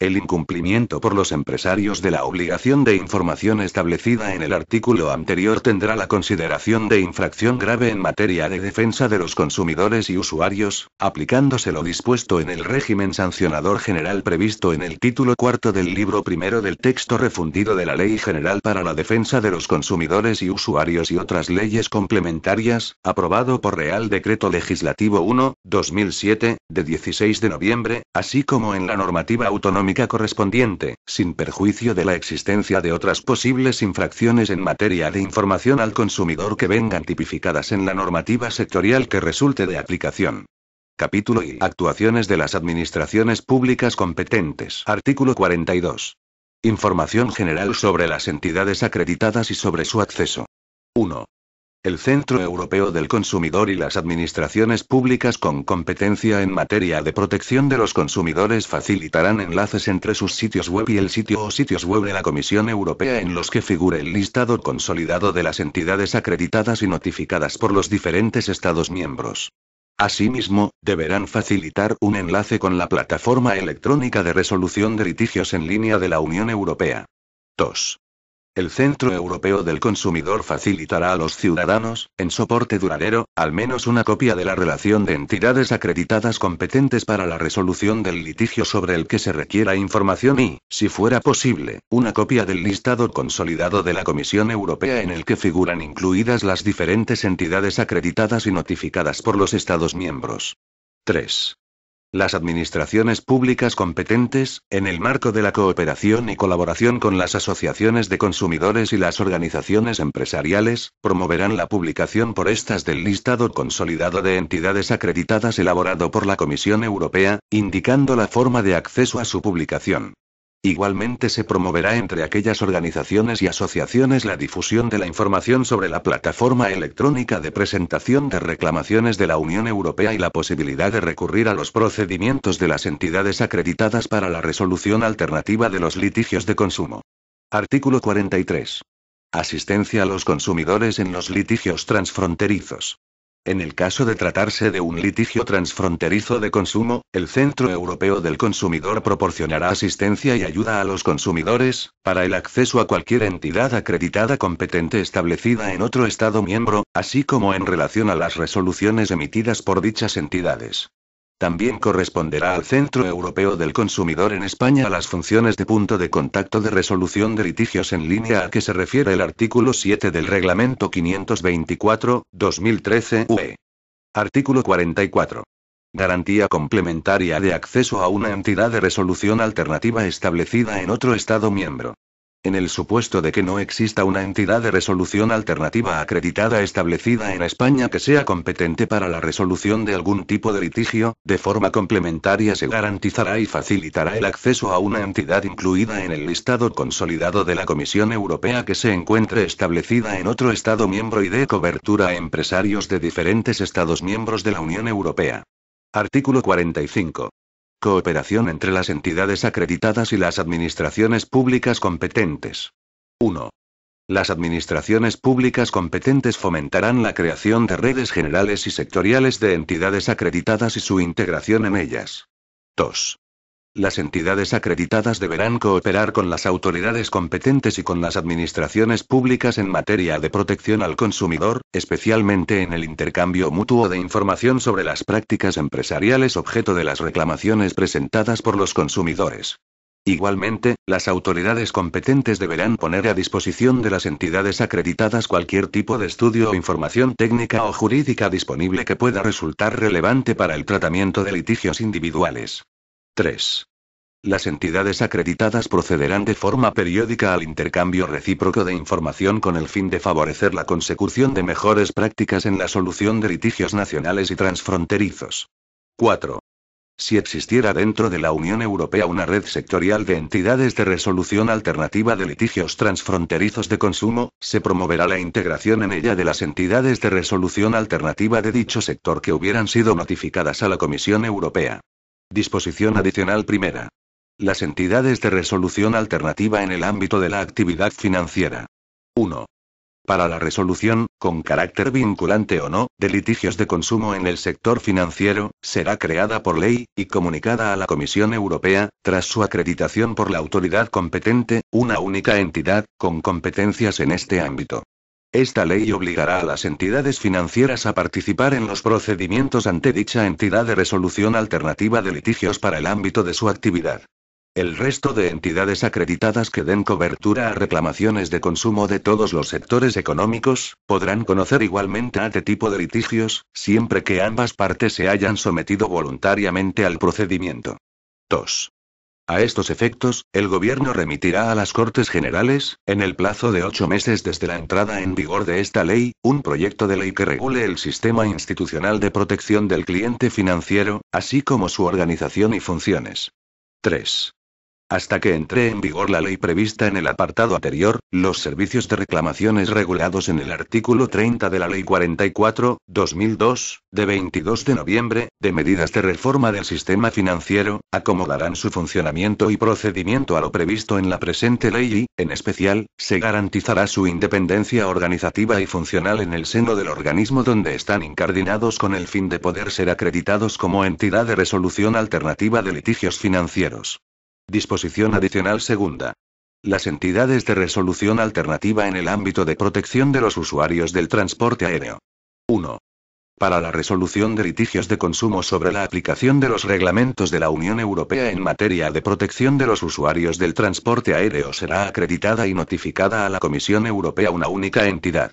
El incumplimiento por los empresarios de la obligación de información establecida en el artículo anterior tendrá la consideración de infracción grave en materia de defensa de los consumidores y usuarios, aplicándose lo dispuesto en el régimen sancionador general previsto en el título cuarto del libro primero del texto refundido de la Ley General para la Defensa de los Consumidores y Usuarios y otras leyes complementarias, aprobado por Real Decreto Legislativo 1/2007, de 16 de noviembre, así como en la normativa autonómica correspondiente, sin perjuicio de la existencia de otras posibles infracciones en materia de información al consumidor que vengan tipificadas en la normativa sectorial que resulte de aplicación. Capítulo I. Actuaciones de las administraciones públicas competentes. Artículo 42. Información general sobre las entidades acreditadas y sobre su acceso. 1. El Centro Europeo del Consumidor y las administraciones públicas con competencia en materia de protección de los consumidores facilitarán enlaces entre sus sitios web y el sitio o sitios web de la Comisión Europea en los que figure el listado consolidado de las entidades acreditadas y notificadas por los diferentes Estados miembros. Asimismo, deberán facilitar un enlace con la plataforma electrónica de resolución de litigios en línea de la Unión Europea. 2. El Centro Europeo del Consumidor facilitará a los ciudadanos, en soporte duradero, al menos una copia de la relación de entidades acreditadas competentes para la resolución del litigio sobre el que se requiera información y, si fuera posible, una copia del listado consolidado de la Comisión Europea en el que figuran incluidas las diferentes entidades acreditadas y notificadas por los Estados miembros. 3. Las administraciones públicas competentes, en el marco de la cooperación y colaboración con las asociaciones de consumidores y las organizaciones empresariales, promoverán la publicación por estas del listado consolidado de entidades acreditadas elaborado por la Comisión Europea, indicando la forma de acceso a su publicación. Igualmente se promoverá entre aquellas organizaciones y asociaciones la difusión de la información sobre la plataforma electrónica de presentación de reclamaciones de la Unión Europea y la posibilidad de recurrir a los procedimientos de las entidades acreditadas para la resolución alternativa de los litigios de consumo. Artículo 43. Asistencia a los consumidores en los litigios transfronterizos. En el caso de tratarse de un litigio transfronterizo de consumo, el Centro Europeo del Consumidor proporcionará asistencia y ayuda a los consumidores, para el acceso a cualquier entidad acreditada competente establecida en otro Estado miembro, así como en relación a las resoluciones emitidas por dichas entidades. También corresponderá al Centro Europeo del Consumidor en España las funciones de punto de contacto de resolución de litigios en línea a que se refiere el artículo 7 del Reglamento 524/2013 UE. Artículo 44. Garantía complementaria de acceso a una entidad de resolución alternativa establecida en otro Estado miembro. En el supuesto de que no exista una entidad de resolución alternativa acreditada establecida en España que sea competente para la resolución de algún tipo de litigio, de forma complementaria se garantizará y facilitará el acceso a una entidad incluida en el listado consolidado de la Comisión Europea que se encuentre establecida en otro Estado miembro y dé cobertura a empresarios de diferentes Estados miembros de la Unión Europea. Artículo 45. Cooperación entre las entidades acreditadas y las administraciones públicas competentes. 1. Las administraciones públicas competentes fomentarán la creación de redes generales y sectoriales de entidades acreditadas y su integración en ellas. 2. Las entidades acreditadas deberán cooperar con las autoridades competentes y con las administraciones públicas en materia de protección al consumidor, especialmente en el intercambio mutuo de información sobre las prácticas empresariales objeto de las reclamaciones presentadas por los consumidores. Igualmente, las autoridades competentes deberán poner a disposición de las entidades acreditadas cualquier tipo de estudio o información técnica o jurídica disponible que pueda resultar relevante para el tratamiento de litigios individuales. 3. Las entidades acreditadas procederán de forma periódica al intercambio recíproco de información con el fin de favorecer la consecución de mejores prácticas en la solución de litigios nacionales y transfronterizos. 4. Si existiera dentro de la Unión Europea una red sectorial de entidades de resolución alternativa de litigios transfronterizos de consumo, se promoverá la integración en ella de las entidades de resolución alternativa de dicho sector que hubieran sido notificadas a la Comisión Europea. Disposición adicional primera. Las entidades de resolución alternativa en el ámbito de la actividad financiera. 1. Para la resolución, con carácter vinculante o no, de litigios de consumo en el sector financiero, será creada por ley, y comunicada a la Comisión Europea, tras su acreditación por la autoridad competente, una única entidad, con competencias en este ámbito. Esta ley obligará a las entidades financieras a participar en los procedimientos ante dicha entidad de resolución alternativa de litigios para el ámbito de su actividad. El resto de entidades acreditadas que den cobertura a reclamaciones de consumo de todos los sectores económicos, podrán conocer igualmente a este tipo de litigios, siempre que ambas partes se hayan sometido voluntariamente al procedimiento. 2. A estos efectos, el Gobierno remitirá a las Cortes Generales, en el plazo de 8 meses desde la entrada en vigor de esta ley, un proyecto de ley que regule el sistema institucional de protección del cliente financiero, así como su organización y funciones. 3. Hasta que entre en vigor la ley prevista en el apartado anterior, los servicios de reclamaciones regulados en el artículo 30 de la Ley 44/2002, de 22 de noviembre, de medidas de reforma del sistema financiero, acomodarán su funcionamiento y procedimiento a lo previsto en la presente ley y, en especial, se garantizará su independencia organizativa y funcional en el seno del organismo donde están incardinados con el fin de poder ser acreditados como entidad de resolución alternativa de litigios financieros. Disposición adicional segunda. Las entidades de resolución alternativa en el ámbito de protección de los usuarios del transporte aéreo. 1. Para la resolución de litigios de consumo sobre la aplicación de los reglamentos de la Unión Europea en materia de protección de los usuarios del transporte aéreo será acreditada y notificada a la Comisión Europea una única entidad.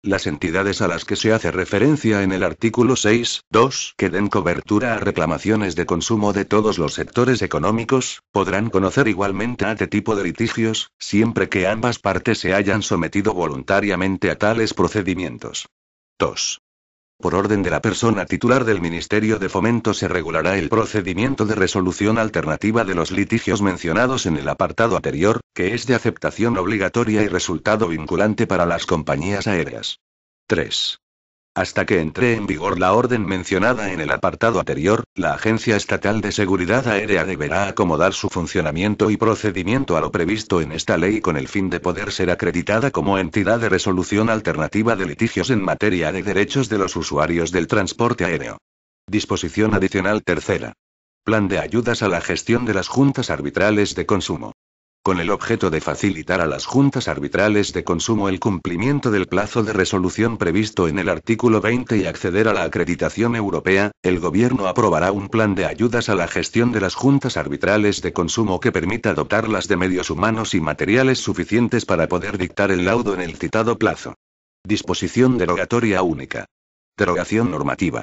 Las entidades a las que se hace referencia en el artículo 6.2, que den cobertura a reclamaciones de consumo de todos los sectores económicos, podrán conocer igualmente a este tipo de litigios, siempre que ambas partes se hayan sometido voluntariamente a tales procedimientos. 2. Por orden de la persona titular del Ministerio de Fomento se regulará el procedimiento de resolución alternativa de los litigios mencionados en el apartado anterior, que es de aceptación obligatoria y resultado vinculante para las compañías aéreas. 3. Hasta que entre en vigor la orden mencionada en el apartado anterior, la Agencia Estatal de Seguridad Aérea deberá acomodar su funcionamiento y procedimiento a lo previsto en esta ley con el fin de poder ser acreditada como entidad de resolución alternativa de litigios en materia de derechos de los usuarios del transporte aéreo. Disposición adicional tercera. Plan de ayudas a la gestión de las juntas arbitrales de consumo. Con el objeto de facilitar a las juntas arbitrales de consumo el cumplimiento del plazo de resolución previsto en el artículo 20 y acceder a la acreditación europea, el Gobierno aprobará un plan de ayudas a la gestión de las juntas arbitrales de consumo que permita dotarlas de medios humanos y materiales suficientes para poder dictar el laudo en el citado plazo. Disposición derogatoria única. Derogación normativa.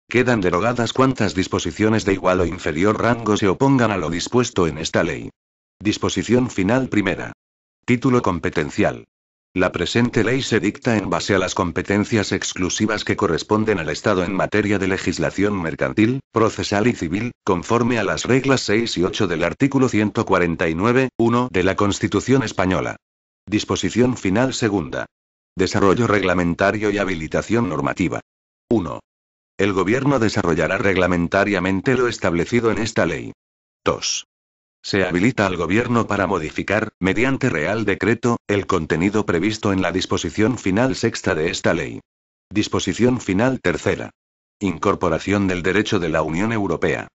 Quedan derogadas cuantas disposiciones de igual o inferior rango se opongan a lo dispuesto en esta ley. Disposición final primera. Título competencial. La presente ley se dicta en base a las competencias exclusivas que corresponden al Estado en materia de legislación mercantil, procesal y civil, conforme a las reglas 6 y 8 del artículo 149.1 de la Constitución Española. Disposición final segunda. Desarrollo reglamentario y habilitación normativa. 1. El Gobierno desarrollará reglamentariamente lo establecido en esta ley. 2. Se habilita al Gobierno para modificar, mediante Real Decreto, el contenido previsto en la disposición final sexta de esta ley. Disposición final tercera. Incorporación del derecho de la Unión Europea.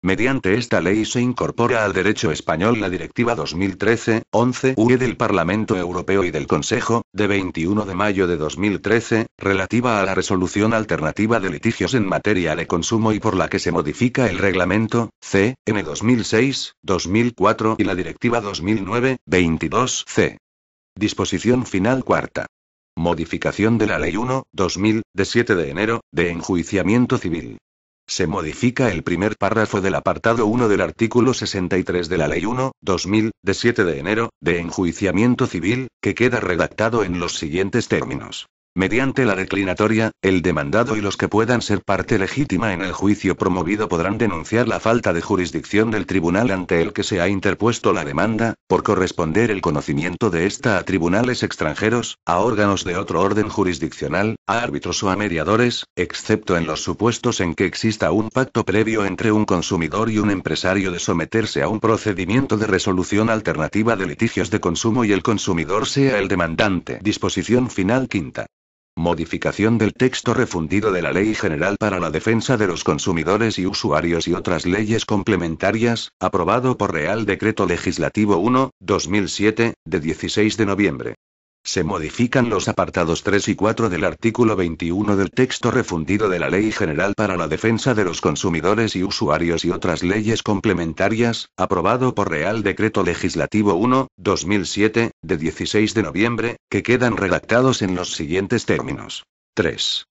Mediante esta ley se incorpora al derecho español la Directiva 2013/11/UE del Parlamento Europeo y del Consejo, de 21 de mayo de 2013, relativa a la resolución alternativa de litigios en materia de consumo y por la que se modifica el Reglamento (CN 2006/2004) y la Directiva 2009/22/C. Disposición final cuarta. Modificación de la Ley 1/2000, de 7 de enero, de enjuiciamiento civil. Se modifica el primer párrafo del apartado 1 del artículo 63 de la Ley 1/2000, de 7 de enero, de enjuiciamiento civil, que queda redactado en los siguientes términos. Mediante la declinatoria, el demandado y los que puedan ser parte legítima en el juicio promovido podrán denunciar la falta de jurisdicción del tribunal ante el que se ha interpuesto la demanda, por corresponder el conocimiento de esta a tribunales extranjeros, a órganos de otro orden jurisdiccional, a árbitros o a mediadores, excepto en los supuestos en que exista un pacto previo entre un consumidor y un empresario de someterse a un procedimiento de resolución alternativa de litigios de consumo y el consumidor sea el demandante. Disposición final quinta. Modificación del texto refundido de la Ley General para la Defensa de los Consumidores y Usuarios y otras leyes complementarias, aprobado por Real Decreto Legislativo 1/2007, de 16 de noviembre. Se modifican los apartados 3 y 4 del artículo 21 del texto refundido de la Ley General para la Defensa de los Consumidores y Usuarios y otras leyes complementarias, aprobado por Real Decreto Legislativo 1/2007, de 16 de noviembre, que quedan redactados en los siguientes términos. 3.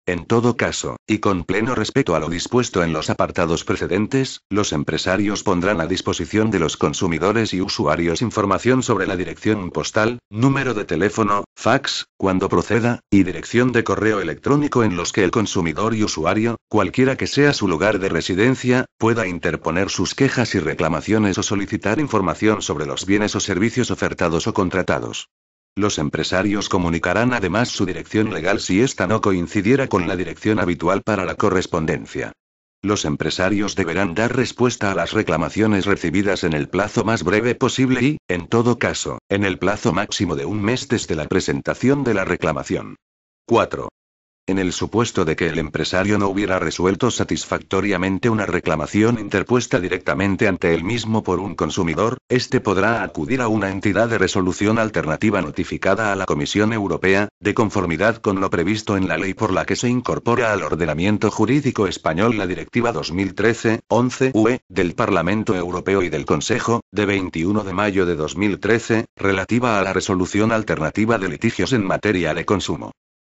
En todo caso, y con pleno respeto a lo dispuesto en los apartados precedentes, los empresarios pondrán a disposición de los consumidores y usuarios información sobre la dirección postal, número de teléfono, fax, cuando proceda, y dirección de correo electrónico en los que el consumidor y usuario, cualquiera que sea su lugar de residencia, pueda interponer sus quejas y reclamaciones o solicitar información sobre los bienes o servicios ofertados o contratados. Los empresarios comunicarán además su dirección legal si ésta no coincidiera con la dirección habitual para la correspondencia. Los empresarios deberán dar respuesta a las reclamaciones recibidas en el plazo más breve posible y, en todo caso, en el plazo máximo de un mes desde la presentación de la reclamación. 4. En el supuesto de que el empresario no hubiera resuelto satisfactoriamente una reclamación interpuesta directamente ante él mismo por un consumidor, éste podrá acudir a una entidad de resolución alternativa notificada a la Comisión Europea, de conformidad con lo previsto en la ley por la que se incorpora al ordenamiento jurídico español la Directiva 2013/11/UE, del Parlamento Europeo y del Consejo, de 21 de mayo de 2013, relativa a la resolución alternativa de litigios en materia de consumo.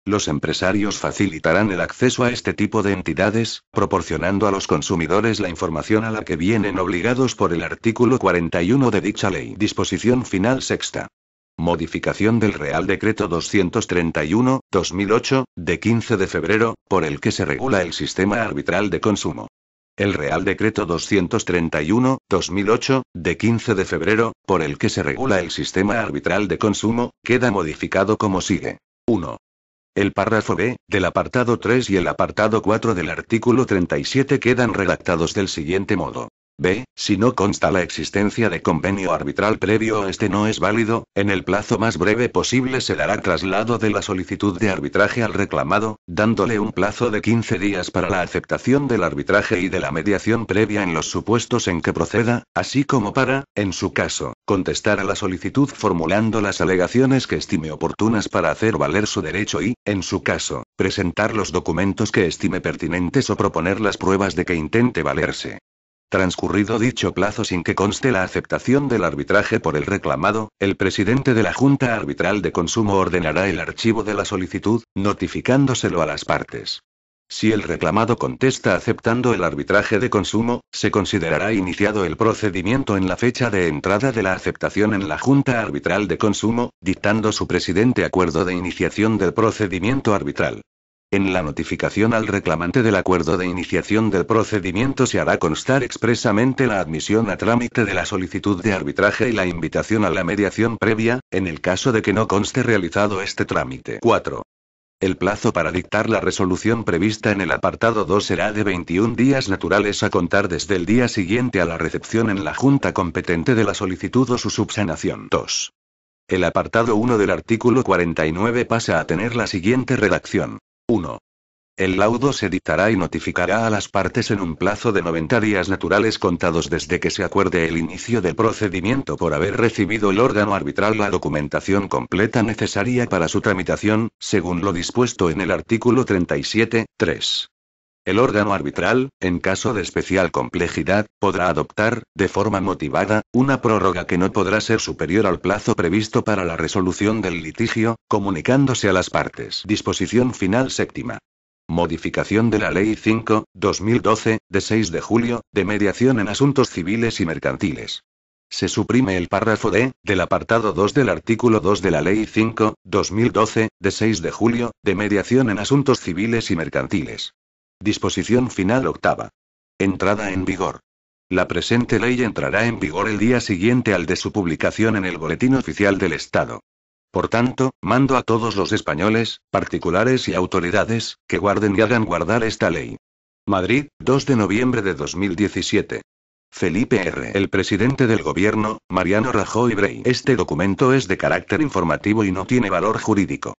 Los empresarios facilitarán el acceso a este tipo de entidades, proporcionando a los consumidores la información a la que vienen obligados por el artículo 41 de dicha ley. Disposición final sexta. Modificación del Real Decreto 231/2008, de 15 de febrero, por el que se regula el sistema arbitral de consumo. El Real Decreto 231/2008, de 15 de febrero, por el que se regula el sistema arbitral de consumo, queda modificado como sigue. 1. El párrafo B, del apartado 3 y el apartado 4 del artículo 37 quedan redactados del siguiente modo. B. Si no consta la existencia de convenio arbitral previo o este no es válido, en el plazo más breve posible se dará traslado de la solicitud de arbitraje al reclamado, dándole un plazo de 15 días para la aceptación del arbitraje y de la mediación previa en los supuestos en que proceda, así como para, en su caso, contestar a la solicitud formulando las alegaciones que estime oportunas para hacer valer su derecho y, en su caso, presentar los documentos que estime pertinentes o proponer las pruebas de que intente valerse. Transcurrido dicho plazo sin que conste la aceptación del arbitraje por el reclamado, el presidente de la Junta Arbitral de Consumo ordenará el archivo de la solicitud, notificándoselo a las partes. Si el reclamado contesta aceptando el arbitraje de consumo, se considerará iniciado el procedimiento en la fecha de entrada de la aceptación en la Junta Arbitral de Consumo, dictando su presidente acuerdo de iniciación del procedimiento arbitral. En la notificación al reclamante del acuerdo de iniciación del procedimiento se hará constar expresamente la admisión a trámite de la solicitud de arbitraje y la invitación a la mediación previa, en el caso de que no conste realizado este trámite. 4. El plazo para dictar la resolución prevista en el apartado 2 será de 21 días naturales a contar desde el día siguiente a la recepción en la junta competente de la solicitud o su subsanación. 2. El apartado 1 del artículo 49 pasa a tener la siguiente redacción. 1. El laudo se dictará y notificará a las partes en un plazo de 90 días naturales contados desde que se acuerde el inicio del procedimiento por haber recibido el órgano arbitral la documentación completa necesaria para su tramitación, según lo dispuesto en el artículo 37, 3. El órgano arbitral, en caso de especial complejidad, podrá adoptar, de forma motivada, una prórroga que no podrá ser superior al plazo previsto para la resolución del litigio, comunicándose a las partes. Disposición final séptima. Modificación de la Ley 5/2012, de 6 de julio, de mediación en asuntos civiles y mercantiles. Se suprime el párrafo D, del apartado 2 del artículo 2 de la Ley 5/2012, de 6 de julio, de mediación en asuntos civiles y mercantiles. Disposición final octava. Entrada en vigor. La presente ley entrará en vigor el día siguiente al de su publicación en el Boletín Oficial del Estado. Por tanto, mando a todos los españoles, particulares y autoridades, que guarden y hagan guardar esta ley. Madrid, 2 de noviembre de 2017. Felipe R. El presidente del gobierno, Mariano Rajoy Brey. Este documento es de carácter informativo y no tiene valor jurídico.